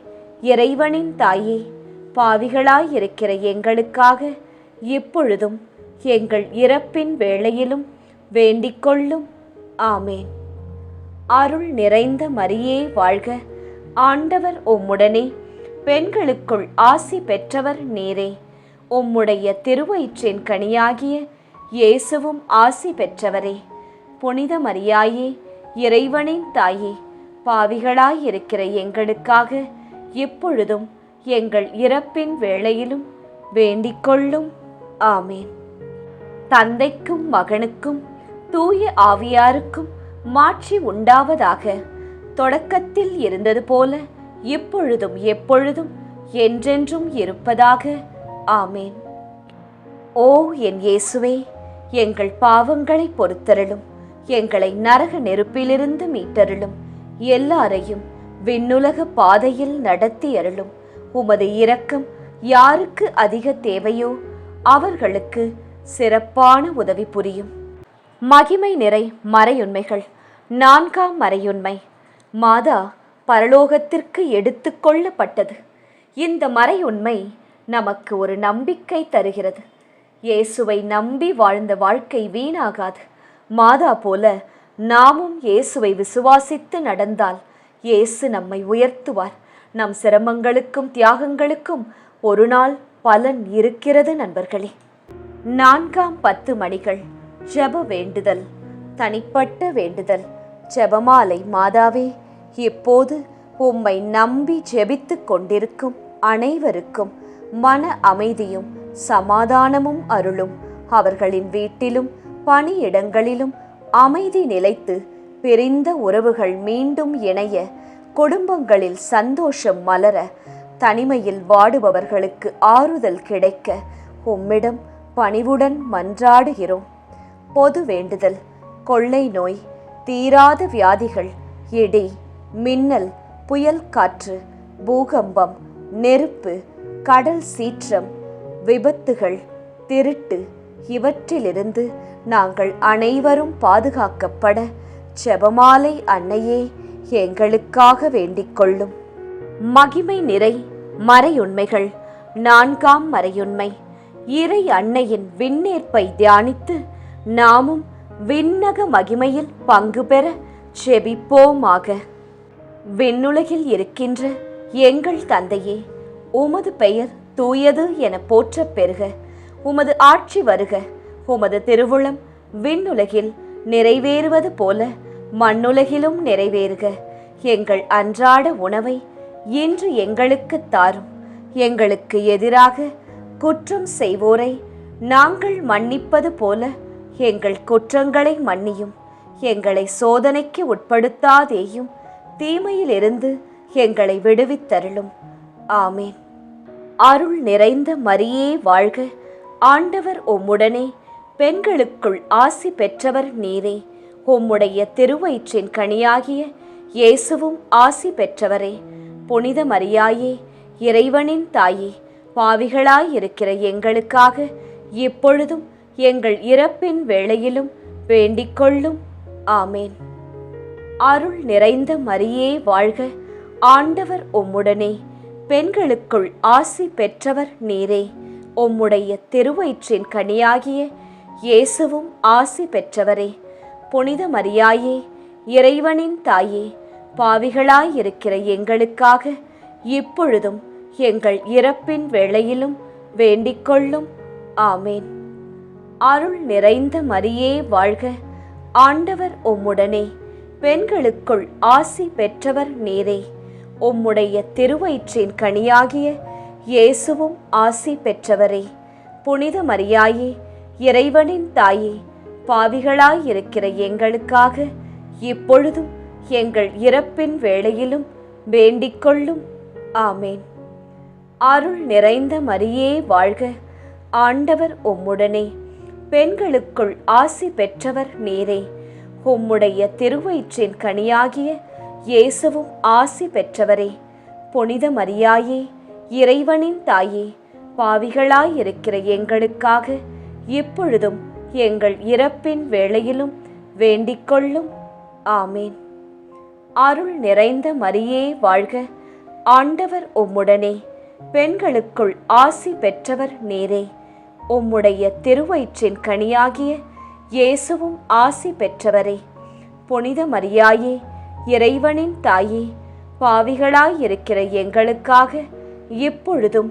இறைவனின் தாயே, பாவிகளாயிருக்கிற எங்களுக்காக இப்பொழுதும் எங்கள் இறப்பின் வேளையிலும் வேண்டிக்கொள்ளும். ஆமேன். அருள் நிறைந்த மரியே வாழ்க. ஆண்டவர் உம்முடனே. பெண்களுக்குள் ஆசி பெற்றவர் நீரே. உம்முடைய திருவயிற்றின் கனியாகிய இயேசுவும் ஆசி பெற்றவரே. புனித மரியாயே, இறைவனின் தாயே, பாவிகளாயிருக்கிற எங்களுக்காக இப்பொழுதும் எங்கள் இறப்பின் வேளையிலும் வேண்டிக்கொள்ளும். ஆமேன். தந்தைக்கும் மகனுக்கும் தூய ஆவியாருக்கும் மாட்சி உண்டாவதாக. தொடக்கத்தில் இருந்தது போல இப்பொழுதும் எப்பொழுதும் என்றென்றும் இருப்பதாக. ஆமேன். ஓ என் இயேசுவே, எங்கள் பாவங்களை பொறுத்தருளும். எங்களை நரக நெருப்பிலிருந்து மீட்டருளும். எல்லாரையும் விண்ணுலக பாதையில் நடத்தி அருளும். உமது இரக்கம் யாருக்கு அதிக தேவையோ அவர்களுக்கு சிறப்பான உதவி புரியும். மகிமை நிறை மறையுண்மைகள். 4ஆம் மறையுண்மை. மாதா பரலோகத்திற்கு எடுத்து கொள்ளப்பட்டது. இந்த மறையுண்மை நமக்கு ஒரு நம்பிக்கை தருகிறது. இயேசுவை நம்பி வாழ்ந்த வாழ்க்கை வீணாகாது. மாதா போல நாமும் இயேசுவை விசுவாசித்து நடந்தால் இயேசு நம்மை உயர்த்துவார். நம் சிரமங்களுக்கும் தியாகங்களுக்கும் ஒரு நாள் பலன் இருக்கிறது நண்பர்களே. 4ஆம் 10 மணிகள். ஜெப வேண்டுதல். தனிப்பட்ட வேண்டுதல். ஜெபமாலை. மாதாவே, இப்போது உம்மை நம்பி ஜெபித்து கொண்டிருக்கும் அனைவருக்கும் மன அமைதியும் சமாதானமும் அருளும். அவர்களின் வீட்டிலும் பணியிடங்களிலும் அமைதி நிலைத்து பிரிந்த உறவுகள் மீண்டும் இணைய, குடும்பங்களில் சந்தோஷம் மலர, தனிமையில் வாடுபவர்களுக்கு ஆறுதல் கிடைக்க உம்மிடம் பணிவுடன் மன்றாடுகிறோம். பொது வேண்டுதல். கொள்ளை நோய், தீராத வியாதிகள், இடி, மின்னல், புயல் காற்று, பூகம்பம், நெருப்பு, கடல் சீற்றம், விபத்துகள், திருட்டு இவற்றிலிருந்து நாங்கள் அனைவரும் பாதுகாக்கப்பட ஜெபமாலை அன்னையே எங்களுக்காக வேண்டிக் கொள்ளும். மகிமை நிறை மறையுண்மைகள். 4ஆம் மறையுண்மை. இறை அன்னையின் விண்ணேற்பை தியானித்து நாமும் விண்ணக மகிமையில் பங்கு பெற ஜெபிப்போமாக. விண்ணுலகில் இருக்கின்ற எங்கள் தந்தையே, உமது பெயர் தூயது என போற்றப் பெறுக. உமது ஆட்சி வருக. உமது திருவுளம் விண்ணுலகில் நிறைவேறுவது போல மண்ணுலகிலும் நிறைவேறுக. எங்கள் அன்றாட உணவை இன்று எங்களுக்கு தாரும். எங்களுக்கு எதிராக குற்றம் செய்வோரை நாங்கள் மன்னிப்பது போல எங்கள் குற்றங்களை மன்னியும். எங்களை சோதனைக்கு உட்படுத்தாதேயும், தீமையிலிருந்து எங்களை விடுவித்தருளும். ஆமேன். அருள் நிறைந்த மரியே வாழ்க. ஆண்டவர் உம்முடனே. பெண்களுக்குள் ஆசி பெற்றவர் நீரே. உம்முடைய திருவயிற்றின் கனியாகிய இயேசுவும் ஆசி பெற்றவரே. புனித மரியாயே, இறைவனின் தாயே, பாவிகளாயிருக்கிற எங்களுக்காக இப்பொழுதும் எங்கள் இறப்பின் வேளையிலும் வேண்டிக் கொள்ளும். ஆமேன். அருள் நிறைந்த மரியே வாழ்க, ஆண்டவர் உம்முடனே, பெண்களுக்குள் ஆசி பெற்றவர் நீரே. உம்முடைய திருவயிற்றின் கனியாகிய இயேசுவும் ஆசி பெற்றவரே. புனித மரியாயே, இறைவனின் தாயே, பாவிகளாயிருக்கிற எங்களுக்காக இப்பொழுதும் எங்கள் இறப்பின் வேளையிலும் வேண்டிக் கொள்ளும். ஆமேன். அருள் நிறைந்த மரியே வாழ்க, ஆண்டவர் உம்முடனே, பெண்களுக்குள் ஆசி பெற்றவர் நீரே. உம்முடைய திருவயிற்றின் கனியாகிய இயேசுவும் ஆசி பெற்றவரே. புனித மரியாயே, இறைவனின் தாயே, பாவிகளாயிருக்கிற எங்களுக்காக இப்பொழுதும் எங்கள் இறப்பின் வேளையிலும் வேண்டிக் கொள்ளும். ஆமேன். அருள் நிறைந்த மரியே வாழ்க, ஆண்டவர் உம்முடனே, பெண்களுக்குள் ஆசி பெற்றவர் நீரே. உம்முடைய திருவயிற்றின் கனியாகிய இயேசுவும் ஆசி பெற்றவரே. புனித மரியாயே, இறைவனின் தாயே, பாவிகளாயிருக்கிற எங்களுக்காக இப்பொழுதும் எங்கள் இறப்பின் வேளையிலும் வேண்டிக் கொள்ளும். ஆமேன். அருள் நிறைந்த மரியே வாழ்க, ஆண்டவர் உம்முடனே, பெண்களுக்குள் ஆசி பெற்றவர் நீரே. உம்முடைய திருவயிற்றின் கனியாகிய இயேசுவும் ஆசி பெற்றவரே. புனித மரியாயே, இறைவனின் தாயே, பாவிகளாயிருக்கிற எங்களுக்காக இப்பொழுதும்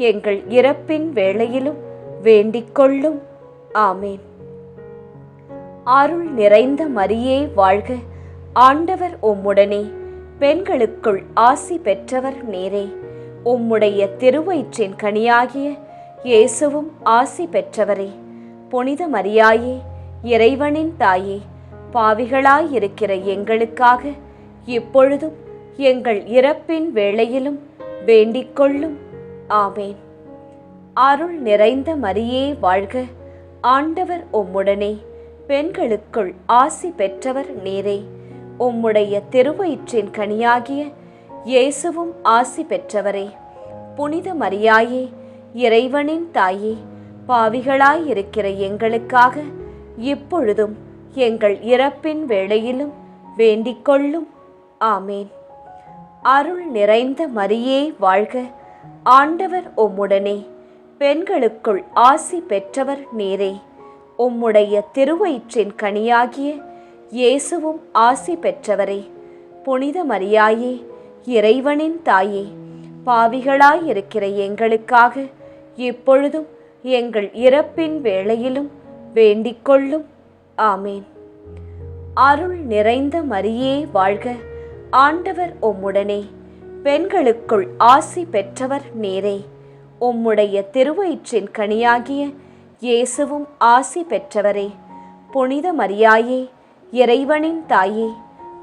எங்கள் இறப்பின் வேளையிலும் வேண்டிக் கொள்ளும். ஆமேன். அருள் நிறைந்த மரியே வாழ்க, ஆண்டவர் உம்முடனே, பெண்களுக்குள் ஆசி பெற்றவர் நீரே. உம்முடைய திருவயிற்றின் கனியாகிய இயேசுவும் ஆசி பெற்றவரே. புனித மரியாயே, இறைவனின் தாயே, பாவிகளாயிருக்கிற எங்களுக்காக இப்பொழுதும் எங்கள் இறப்பின் வேளையிலும் வேண்டிக் கொள்ளும். ஆமேன். அருள் நிறைந்த மரியே வாழ்க, ஆண்டவர் உம்முடனே, பெண்களுக்குள் ஆசி பெற்றவர் நீரே. உம்முடைய திருவயிற்றின் கனியாகிய இயேசுவும் ஆசி பெற்றவரே. புனித மரியாயே, இறைவனின் தாயே, பாவிகளாயிருக்கிற எங்களுக்காக இப்பொழுதும் எங்கள் இறப்பின் வேளையிலும் வேண்டிக் கொள்ளும். ஆமேன். அருள் நிறைந்த மரியே வாழ்க, ஆண்டவர் உம்முடனே, பெண்களுக்குள் ஆசி பெற்றவர் நீரே. உம்முடைய திருவயிற்றின் கனியாகிய இயேசுவும் ஆசி பெற்றவரே. புனித மரியாயே, இறைவனின் தாயே, பாவிகளாயிருக்கிற எங்களுக்காக இப்பொழுதும் எங்கள் இறப்பின் வேளையிலும் வேண்டிக் கொள்ளும். ஆமேன். அருள் நிறைந்த மரியே வாழ்க, ஆண்டவர் உம்முடனே, பெண்களுக்குள் ஆசி பெற்றவர் நீரே. உம்முடைய திருவயிற்றின் கனியாகிய இயேசுவும் ஆசி பெற்றவரே. புனித மரியாயே, இறைவனின் தாயே,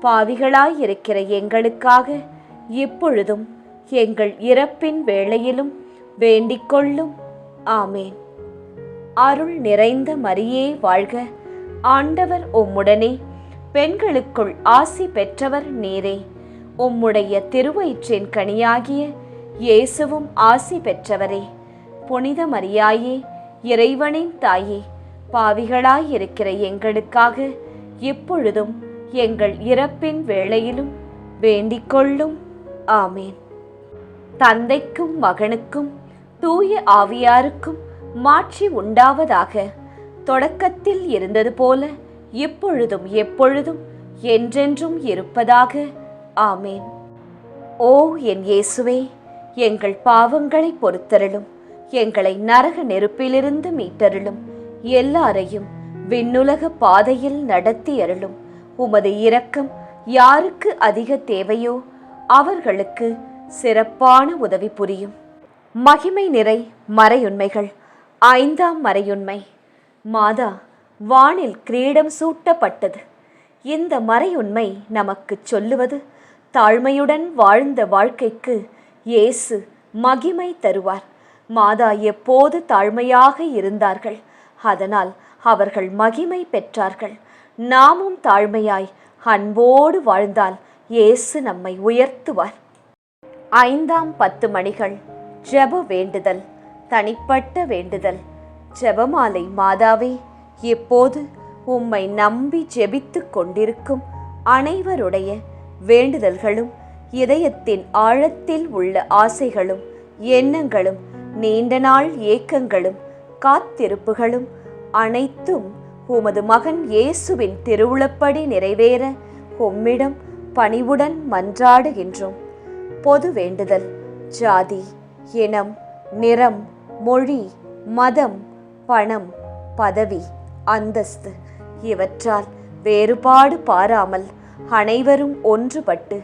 பாவிகளாயிருக்கிற எங்களுக்காக இப்பொழுதும் எங்கள் இறப்பின் வேளையிலும் வேண்டிக் கொள்ளும். ஆமேன். அருள் நிறைந்த மரியே வாழ்க, ஆண்டவர் உம்முடனே, பெண்களுக்குள் ஆசி பெற்றவர் நீரே. உம்முடைய திருவயிற்றின் கனியாகிய இயேசுவும் ஆசி பெற்றவரே. புனித மரியாயே, இறைவனின் தாயே, பாவிகளாயிருக்கிற எங்களுக்காக இப்பொழுதும் எங்கள் இறப்பின் வேளையிலும் வேண்டிக் கொள்ளும். ஆமேன். தந்தைக்கும் மகனுக்கும் தூய ஆவியாருக்கும் மாட்சி உண்டாவதாக. தொடக்கத்தில் இருந்தது போல இப்பொழுதும் எப்பொழுதும் என்றென்றும் இருப்பதாக. ஆமேன். ஓ என் இயேசுவே, எங்கள் பாவங்களை பொறுத்தருளும், எங்களை நரக நெருப்பிலிருந்து மீட்டருளும், எல்லாரையும் விண்ணுலக பாதையில் நடத்தி அருளும். உமது இரக்கம் யாருக்கு அதிக தேவையோ அவர்களுக்கு சிறப்பான உதவி புரியும். மகிமை நிறை மறையுண்மைகள். 5ஆம் மறையுண்மை. மாதா வானில் கிரீடம் சூட்டப்பட்டது. இந்த மறையுண்மை நமக்கு சொல்லுவது, தாழ்மையுடன் வாழ்ந்த வாழ்க்கைக்கு இயேசு மகிமை தருவார். மாதா எப்போது தாழ்மையாக இருந்தார்கள், அதனால் அவர்கள் மகிமை பெற்றார்கள். நாமும் தாழ்மையாய் அன்போடு வாழ்ந்தால் இயேசு நம்மை உயர்த்துவார். 5ஆம் 10 மணிகள். ஜெப வேண்டுதல். தனிப்பட்ட வேண்டுதல். ஜெபமாலை மாதாவே, எப்போது உம்மை நம்பி ஜெபித்துக் கொண்டிருக்கும் அனைவருடைய வேண்டுதல்களும் இதயத்தின் ஆழத்தில் உள்ள ஆசைகளும் எண்ணங்களும் நீண்ட நாள் ஏக்கங்களும் காத்திருப்புகளும் அனைத்தும் உமது மகன் இயேசுவின் திருவுளப்படி நிறைவேற உம்மிடம் பணிவுடன் மன்றாடுகின்றோம். பொது வேண்டுதல். ஜாதி, இனம், நிறம், மொழி, மதம், பணம், பதவி, அந்தஸ்து இவற்றால் வேறுபாடு பாராமல் அனைவரும் ஒன்றுபட்டு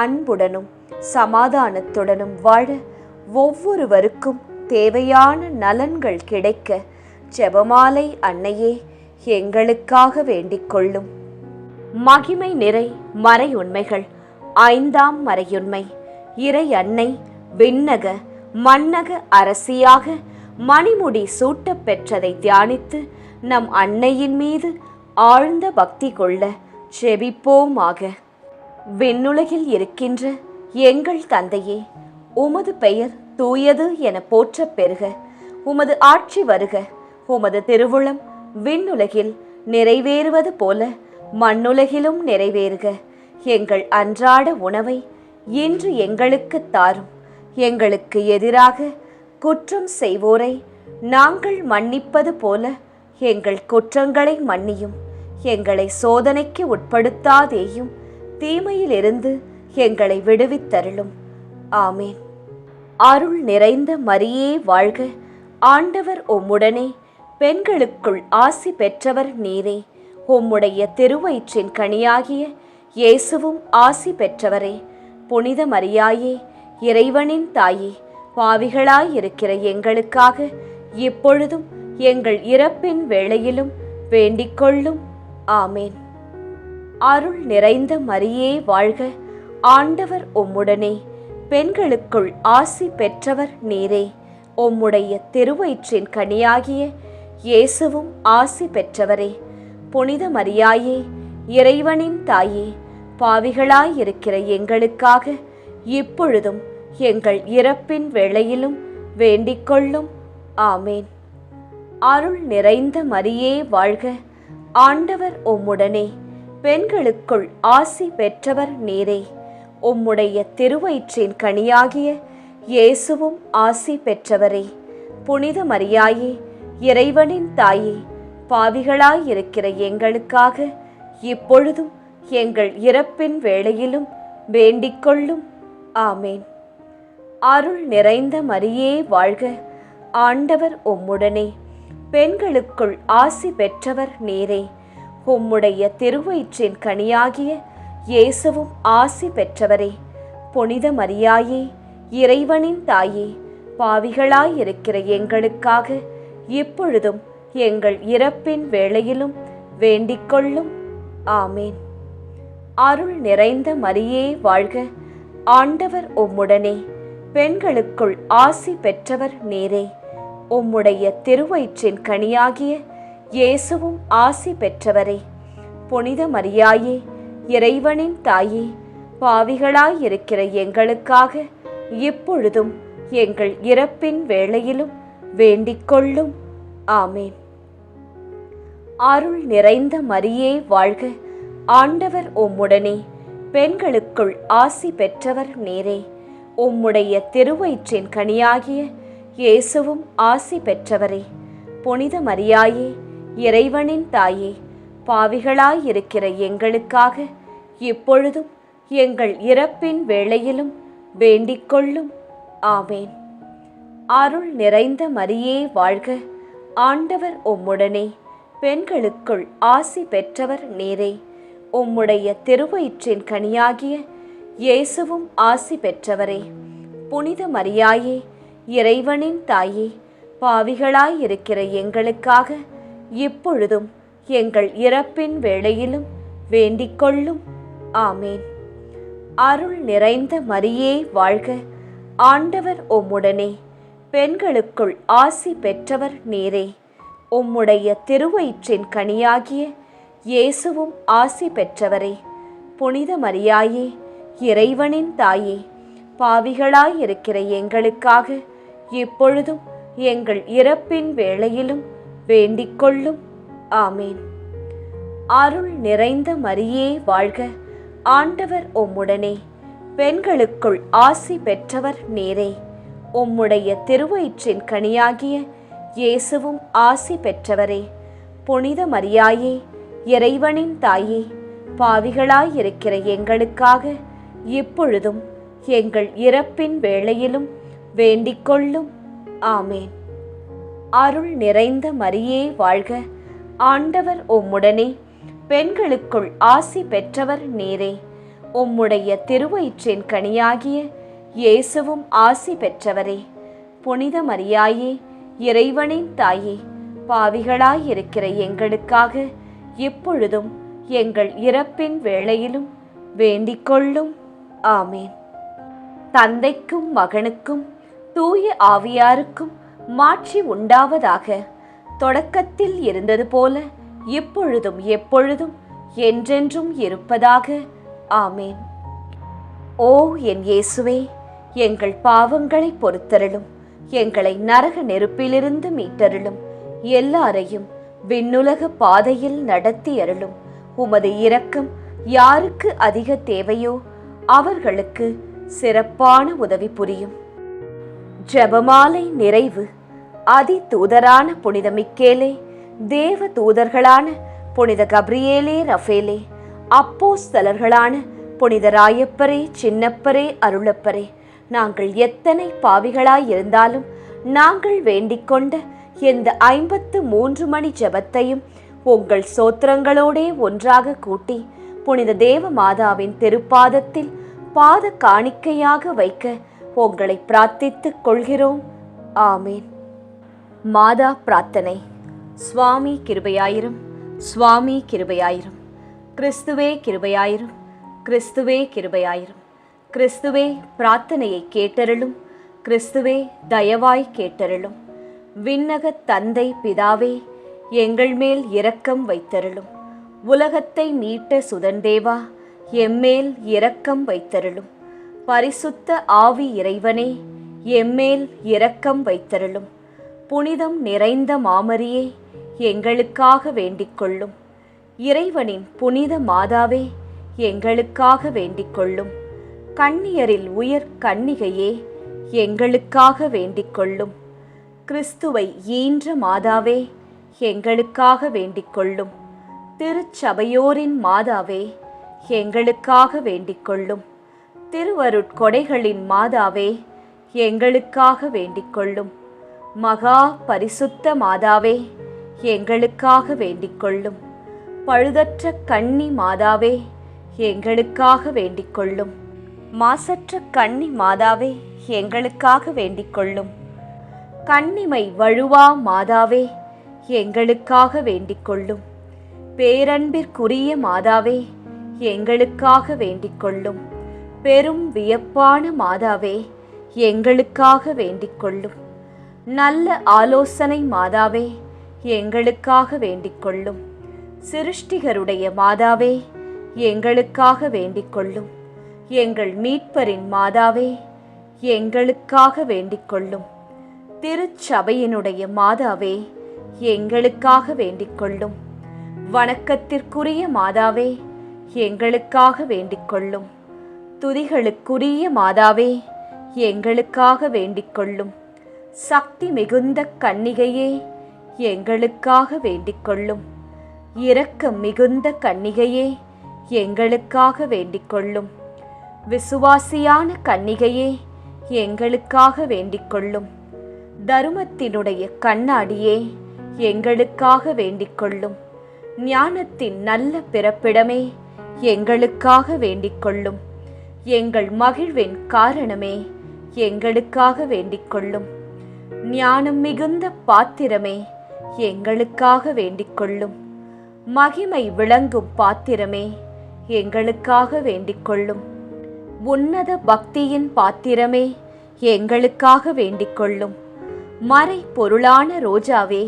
அன்புடனும் சமாதானத்துடனும் வாழ ஒவ்வொருவருக்கும் தேவையான நலன்கள் கிடைக்க ஜெபமாலை அன்னையே எங்களுக்காக வேண்டிக் கொள்ளும். மகிமை நிறை மறையுண்மைகள். 5ஆம் மறையுண்மை. இறை அன்னை விண்ணக மன்னக அரசியாக மணிமுடி சூட்டப் பெற்றதை தியானித்து நம் அன்னையின் மீது ஆழ்ந்த பக்தி கொள்ள செபிப்போமாக. விண்ணுலகில் இருக்கின்ற எங்கள் தந்தையே, உமது பெயர் தூயது என போற்றப் பெறுக. உமது ஆட்சி வருக. உமது திருவுளம் விண்ணுலகில் நிறைவேறுவது போல மண்ணுலகிலும் நிறைவேறுக. எங்கள் அன்றாட உணவை இன்று எங்களுக்கு தாரும். எங்களுக்கு எதிராக குற்றம் செய்வோரை நாங்கள் மன்னிப்பது போல எங்கள் குற்றங்களை மன்னியும். எங்களை சோதனைக்கு உட்படுத்தாதேயும், தீமையிலிருந்து எங்களை விடுவித்தருளும். ஆமேன். அருள் நிறைந்த மரியே வாழ்க. ஆண்டவர் உம்முடனே, பெண்களுக்குள் ஆசி பெற்றவர் நீரே. உம்முடைய திருவயிற்றின் கனியாகிய இயேசுவும் ஆசி பெற்றவரே. புனித மரியாயே, இறைவனின் தாயே, பாவிகளாயிருக்கிற எங்களுக்காக இப்பொழுதும் எங்கள் இறப்பின் வேளையிலும் வேண்டிக் கொள்ளும். ஆமேன். அருள் நிறைந்த மரியே வாழ்க. ஆண்டவர் உம்முடனே, பெண்களுக்குள் ஆசி பெற்றவர் நீரே. உம்முடைய திருவயிற்றின் கனியாகிய இயேசுவும் ஆசி பெற்றவரே. புனித மரியாயே, இறைவனின் தாயே, பாவிகளாயிருக்கிற எங்களுக்காக இப்பொழுதும் எங்கள் இறப்பின் வேளையிலும் வேண்டிக் கொள்ளும். ஆமேன். அருள் நிறைந்த மரியே வாழ்க. ஆண்டவர் உம்முடனே, பெண்களுக்குள் ஆசி பெற்றவர் நீரே. உம்முடைய திருவயிற்றின் கனியாகிய இயேசுவும் ஆசி பெற்றவரே. புனித மரியாயே, இறைவனின் தாயே, பாவிகளாயிருக்கிற எங்களுக்காக இப்பொழுதும் எங்கள் இறப்பின் வேளையிலும் வேண்டிக் கொள்ளும். ஆமேன். அருள் நிறைந்த மரியே வாழ்க. ஆண்டவர் உம்முடனே, பெண்களுக்குள் ஆசி பெற்றவர் நீரே. உம்முடைய திருவயிற்றின் கனியாகிய இயேசுவும் ஆசி பெற்றவரே. புனித மரியாயே, இறைவனின் தாயே, பாவிகளாயிருக்கிற எங்களுக்காக இப்பொழுதும் எங்கள் இறப்பின் வேளையிலும் வேண்டிக் கொள்ளும். ஆமேன். அருள் நிறைந்த மரியே வாழ்க. ஆண்டவர் உம்முடனே, பெண்களுக்குள் ஆசி பெற்றவர் நீரே. உம்முடைய திருவயிற்றின் கனியாகிய இயேசுவும் ஆசி பெற்றவரே. புனித மரியாயே, இறைவனின் தாயே, பாவிகளாயிருக்கிற எங்களுக்காக இப்பொழுதும் எங்கள் இறப்பின் வேளையிலும் வேண்டிக் கொள்ளும். ஆமேன். அருள் நிறைந்த மரியே வாழ்க. ஆண்டவர் உம்முடனே, பெண்களுக்குள் ஆசி பெற்றவர் நீரே. உம்முடைய திருவயிற்றின் கனியாகிய இயேசுவும் ஆசி பெற்றவரே. புனித மரியாயே, இறைவனின் தாயே, பாவிகளாயிருக்கிற எங்களுக்காக இப்பொழுதும் எங்கள் இறப்பின் வேளையிலும் வேண்டிக் கொள்ளும். ஆமேன். அருள் நிறைந்த மரியே வாழ்க. ஆண்டவர் உம்முடனே, பெண்களுக்குள் ஆசி பெற்றவர் நீரே. உம்முடைய திருவயிற்றின் கனியாகிய இயேசுவும் ஆசி பெற்றவரே. புனித மரியாயே, இறைவனின் தாயே, பாவிகளாயிருக்கிற எங்களுக்காக இப்பொழுதும் எங்கள் இறப்பின் வேளையிலும் வேண்டிக் கொள்ளும். ஆமேன். அருள் நிறைந்த மரியே வாழ்க. ஆண்டவர் உம்முடனே, பெண்களுக்குள் ஆசி பெற்றவர் நீரே. உம்முடைய திருவயிற்றின் கனியாகிய இயேசுவும் ஆசி பெற்றவரே. புனித மரியாயே, இறைவனின் தாயே, பாவிகளாயிருக்கிற எங்களுக்காக இப்பொழுதும் எங்கள் இறப்பின் வேளையிலும் வேண்டிக் கொள்ளும். ஆமேன். அருள் நிறைந்த மரியே வாழ்க, ஆண்டவர் உம்முடனே, பெண்களுக்குள் ஆசி பெற்றவர் நீரே. உம்முடைய திருவயிற்றின் கனியாகிய இயேசுவும் ஆசி பெற்றவரே. புனித மரியாயே, இறைவனின் தாயே, பாவிகளாயிருக்கிற எங்களுக்காக இப்பொழுதும் எங்கள் இறப்பின் வேளையிலும் வேண்டிக் கொள்ளும். ஆமேன். அருள் நிறைந்த மரியே வாழ்க, ஆண்டவர் உம்முடனே, பெண்களுக்குள் ஆசி பெற்றவர் நீரே. உம்முடைய திருவயிற்றின் கனியாகிய இயேசுவும் ஆசி பெற்றவரே. புனித மரியாயே, இறைவனின் தாயே, பாவிகளாயிருக்கிற எங்களுக்காக இப்பொழுதும் எங்கள் இறப்பின் வேளையிலும் வேண்டிக் கொள்ளும். ஆமேன். தந்தைக்கும் மகனுக்கும் தூய ஆவியாருக்கும் மாட்சி உண்டாவதாக. தொடக்கத்தில் இருந்தது போல இப்பொழுதும் எப்பொழுதும் என்றென்றும் இருப்பதாக. ஆமேன். ஓ என் இயேசுவே, எங்கள் பாவங்களை பொறுத்தருளும், எங்களை நரக நெருப்பிலிருந்து மீட்டருளும், எல்லாரையும் விண்ணுலக பாதையில் நடத்தி அருளும். உமது இரக்கம் யாருக்கு அதிக தேவையோ அவர்களுக்கு சிறப்பான உதவி புரியும். ஜெபமாலை நிறைவு. அதி தூதரான புனித மிக்கேலே, தேவ தூதர்களான புனித கப்ரியேலே, ரஃபேலே, அப்போஸ்தலர்களான புனித ராயப்பரே, சின்னப்பரே, அருளப்பரே, நாங்கள் எத்தனை பாவிகளாயிருந்தாலும் நாங்கள் வேண்டிக் கொண்ட இந்த 53 மணி ஜெபத்தையும் உங்கள் சோத்திரங்களோடே ஒன்றாக கூட்டி புனித தேவ மாதாவின் திருப்பாதத்தில் பாத காணிக்கையாக வைக்க உங்களை பிரார்த்தித்துக் கொள்கிறோம். ஆமேன். மாதா பிரார்த்தனை. சுவாமி கிருபையாயிரும், சுவாமி கிருபையாயிரும். கிறிஸ்துவே கிருபையாயிரும், கிறிஸ்துவே கிருபையாயிரும். கிறிஸ்துவே பிரார்த்தனையை கேட்டருளும், கிறிஸ்துவே தயவாய் கேட்டருளும். விண்ணக தந்தை பிதாவே, எங்கள் மேல் இரக்கம் வைத்தருளும். உலகத்தை மீட்ட சுதன்தேவா, எம்மேல் இரக்கம் வைத்தருளும். பரிசுத்த ஆவி இறைவனே, எம்மேல் இரக்கம் வைத்தருளும். புனிதம் நிறைந்த மாமரியே, எங்களுக்காக வேண்டிக் கொள்ளும். இறைவனின் புனித மாதாவே, எங்களுக்காக வேண்டிக் கொள்ளும். கன்னியரில் உயர் கன்னிகையே, எங்களுக்காக வேண்டிக் கொள்ளும். கிறிஸ்துவை ஈன்ற மாதாவே, எங்களுக்காக வேண்டிக் கொள்ளும். திருச்சபையோரின் மாதாவே, எங்களுக்காக வேண்டிக் கொள்ளும். திருவருட்கொடைகளின் மாதாவே, எங்களுக்காக வேண்டிக் கொள்ளும். மகா பரிசுத்த மாதாவே, எங்களுக்காக வேண்டிக் கொள்ளும். பழுதற்ற கன்னி மாதாவே, எங்களுக்காக வேண்டிக் கொள்ளும். மாசற்ற கன்னி மாதாவே, எங்களுக்காக வேண்டிக் கொள்ளும். கன்னிமை வழுவா மாதாவே, எங்களுக்காக வேண்டிக் கொள்ளும். பேரன்பிற்குரிய மாதாவே, எங்களுக்காக வேண்டிக் கொள்ளும். பெரும் வியப்பான மாதாவே, எங்களுக்காக வேண்டிக் கொள்ளும். நல்ல ஆலோசனை மாதாவே, எங்களுக்காக வேண்டிக் கொள்ளும். சிருஷ்டிகருடைய மாதாவே, எங்களுக்காக வேண்டிக் கொள்ளும். எங்கள் மீட்பரின் மாதாவே, எங்களுக்காக வேண்டிக் கொள்ளும். திருச்சபையினுடைய மாதாவே, எங்களுக்காக வேண்டிக் கொள்ளும். வணக்கத்திற்குரிய மாதாவே, எங்களுக்காக வேண்டிக் கொள்ளும். துதிகளுக்குரிய மாதாவே, எங்களுக்காக வேண்டிக் கொள்ளும். சக்தி மிகுந்த கன்னிகையே, எங்களுக்காக வேண்டிக் கொள்ளும். இரக்கம் மிகுந்த கன்னிகையே, எங்களுக்காக வேண்டிக் கொள்ளும். விசுவாசியான கன்னிகையே, எங்களுக்காக வேண்டிக் கொள்ளும். தருமத்தினுடைய கண்ணாடியே, எங்களுக்காக வேண்டிக் கொள்ளும். ஞானத்தின் நல்ல பிறப்பிடமே, எங்களுக்காக வேண்டிக் கொள்ளும். எங்கள் மகிழ்வின் காரணமே, எங்களுக்காக வேண்டிக் கொள்ளும். ஞானம் மிகுந்த பாத்திரமே, எங்களுக்காக வேண்டிக் கொள்ளும். மகிமை விளங்கும் பாத்திரமே, எங்களுக்காக வேண்டிக் கொள்ளும். உன்னத பக்தியின் பாத்திரமே, எங்களுக்காக வேண்டிக் கொள்ளும். மறை பொருளான ரோஜாவே,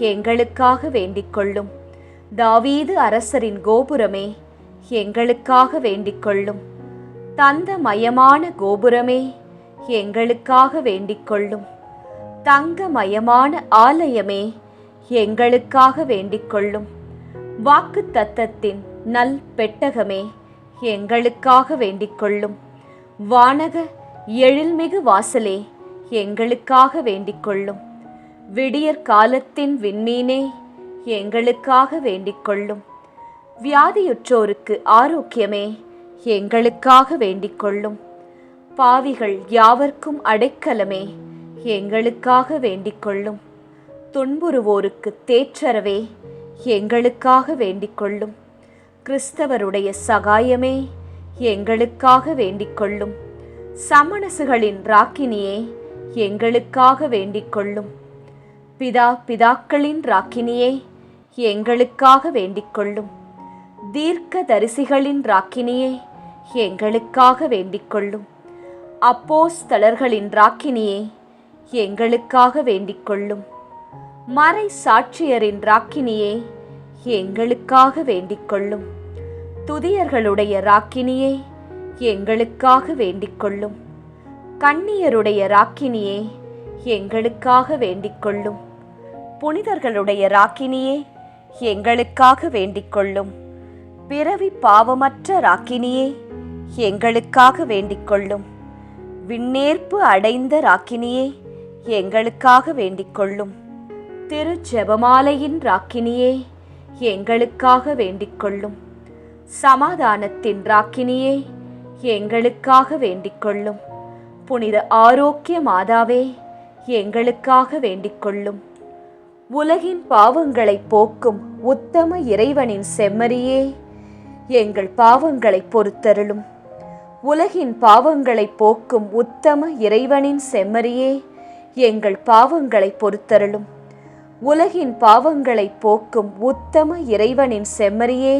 எங்களுக்காக வேண்டிக் கொள்ளும். தாவீது அரசரின் கோபுரமே, எங்களுக்காக வேண்டிக் கொள்ளும். தந்தமயமான கோபுரமே, எங்களுக்காக வேண்டிக் கொள்ளும். தங்கமயமான ஆலயமே, எங்களுக்காக வேண்டிக்கொள்ளும். வாக்கு தத்தத்தின் நல் பெட்டகமே, எங்களுக்காக வேண்டிக்கொள்ளும். வானக எழில்மிகு வாசலே, எங்களுக்காக வேண்டிக்கொள்ளும். விடியற் காலத்தின் விண்மீனே, எங்களுக்காக வேண்டிக்கொள்ளும். வியாதியுற்றோருக்கு ஆரோக்கியமே, எங்களுக்காக வேண்டிக்கொள்ளும். பாவிகள் யாவர்க்கும் அடைக்கலமே, எங்களுக்காக வேண்டிக்கொள்ளும். துன்புறுவோருக்கு தேற்றரவே, எங்களுக்காக வேண்டிக்கொள்ளும். கிறிஸ்தவருடைய சகாயமே, எங்களுக்காக வேண்டிக்கொள்ளும். சமணசுகளின் ராக்கினியே, எங்களுக்காக வேண்டிக்கொள்ளும். பிதாக்களின் ராக்கினியே, எங்களுக்காக வேண்டிக்கொள்ளும். தீர்க்க தரிசிகளின் ராக்கினியே, எங்களுக்காக வேண்டிக்கொள்ளும். அப்போஸ்தலர்களின் ராக்கினியே, எங்களுக்காக வேண்டிக்கொள்ளும். மறை சாட்சியரின் ராக்கினியே, எங்களுக்காக வேண்டிக்கொள்ளும். துதியர்களுடைய ராக்கினியே, எங்களுக்காக வேண்டிக்கொள்ளும். கன்னியருடைய ராக்கினியே, எங்களுக்காக வேண்டிக்கொள்ளும். புனிதர்களுடைய ராக்கினியே, எங்களுக்காக வேண்டிக்கொள்ளும். பிறவி பாவமற்ற ராக்கினியே, எங்களுக்காக வேண்டிக்கொள்ளும். விண்ணேற்பு அடைந்த ராக்கினியே, எங்களுக்காக வேண்டிக்கொள்ளும். திரு ஜெபமாலையின் ராக்கினியே, எங்களுக்காக வேண்டிக்கொள்ளும். சமாதானத்தின் ராக்கினியே, எங்களுக்காக வேண்டிக்கொள்ளும். புனித ஆரோக்கிய மாதாவே, எங்களுக்காக வேண்டிக்கொள்ளும். உலகின் பாவங்களை போக்கும் உத்தம இறைவனின் செம்மறியே, எங்கள் பாவங்களை பொறுத்தருளும். உலகின் பாவங்களை போக்கும் உத்தம இறைவனின் செம்மறியே, எங்கள் பாவங்களை பொறுத்தருளும். உலகின் பாவங்களை போக்கும் உத்தம இறைவனின் செம்மறியே,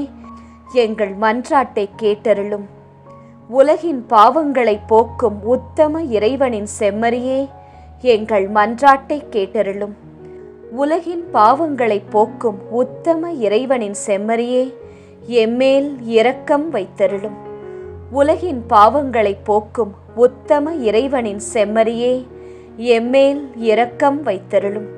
எங்கள் மன்றாட்டை கேட்டருளும். உலகின் பாவங்களை போக்கும் உத்தம இறைவனின் செம்மறியே, எங்கள் மன்றாட்டை கேட்டருளும். உலகின் பாவங்களை போக்கும் உத்தம இறைவனின் செம்மறியே, எம்மேல் இரக்கம் வைத்தருளும். உலகின் பாவங்களை போக்கும் உத்தம இறைவனின் செம்மறியே, எம்மேல் இரக்கம் வைத்தருளும்.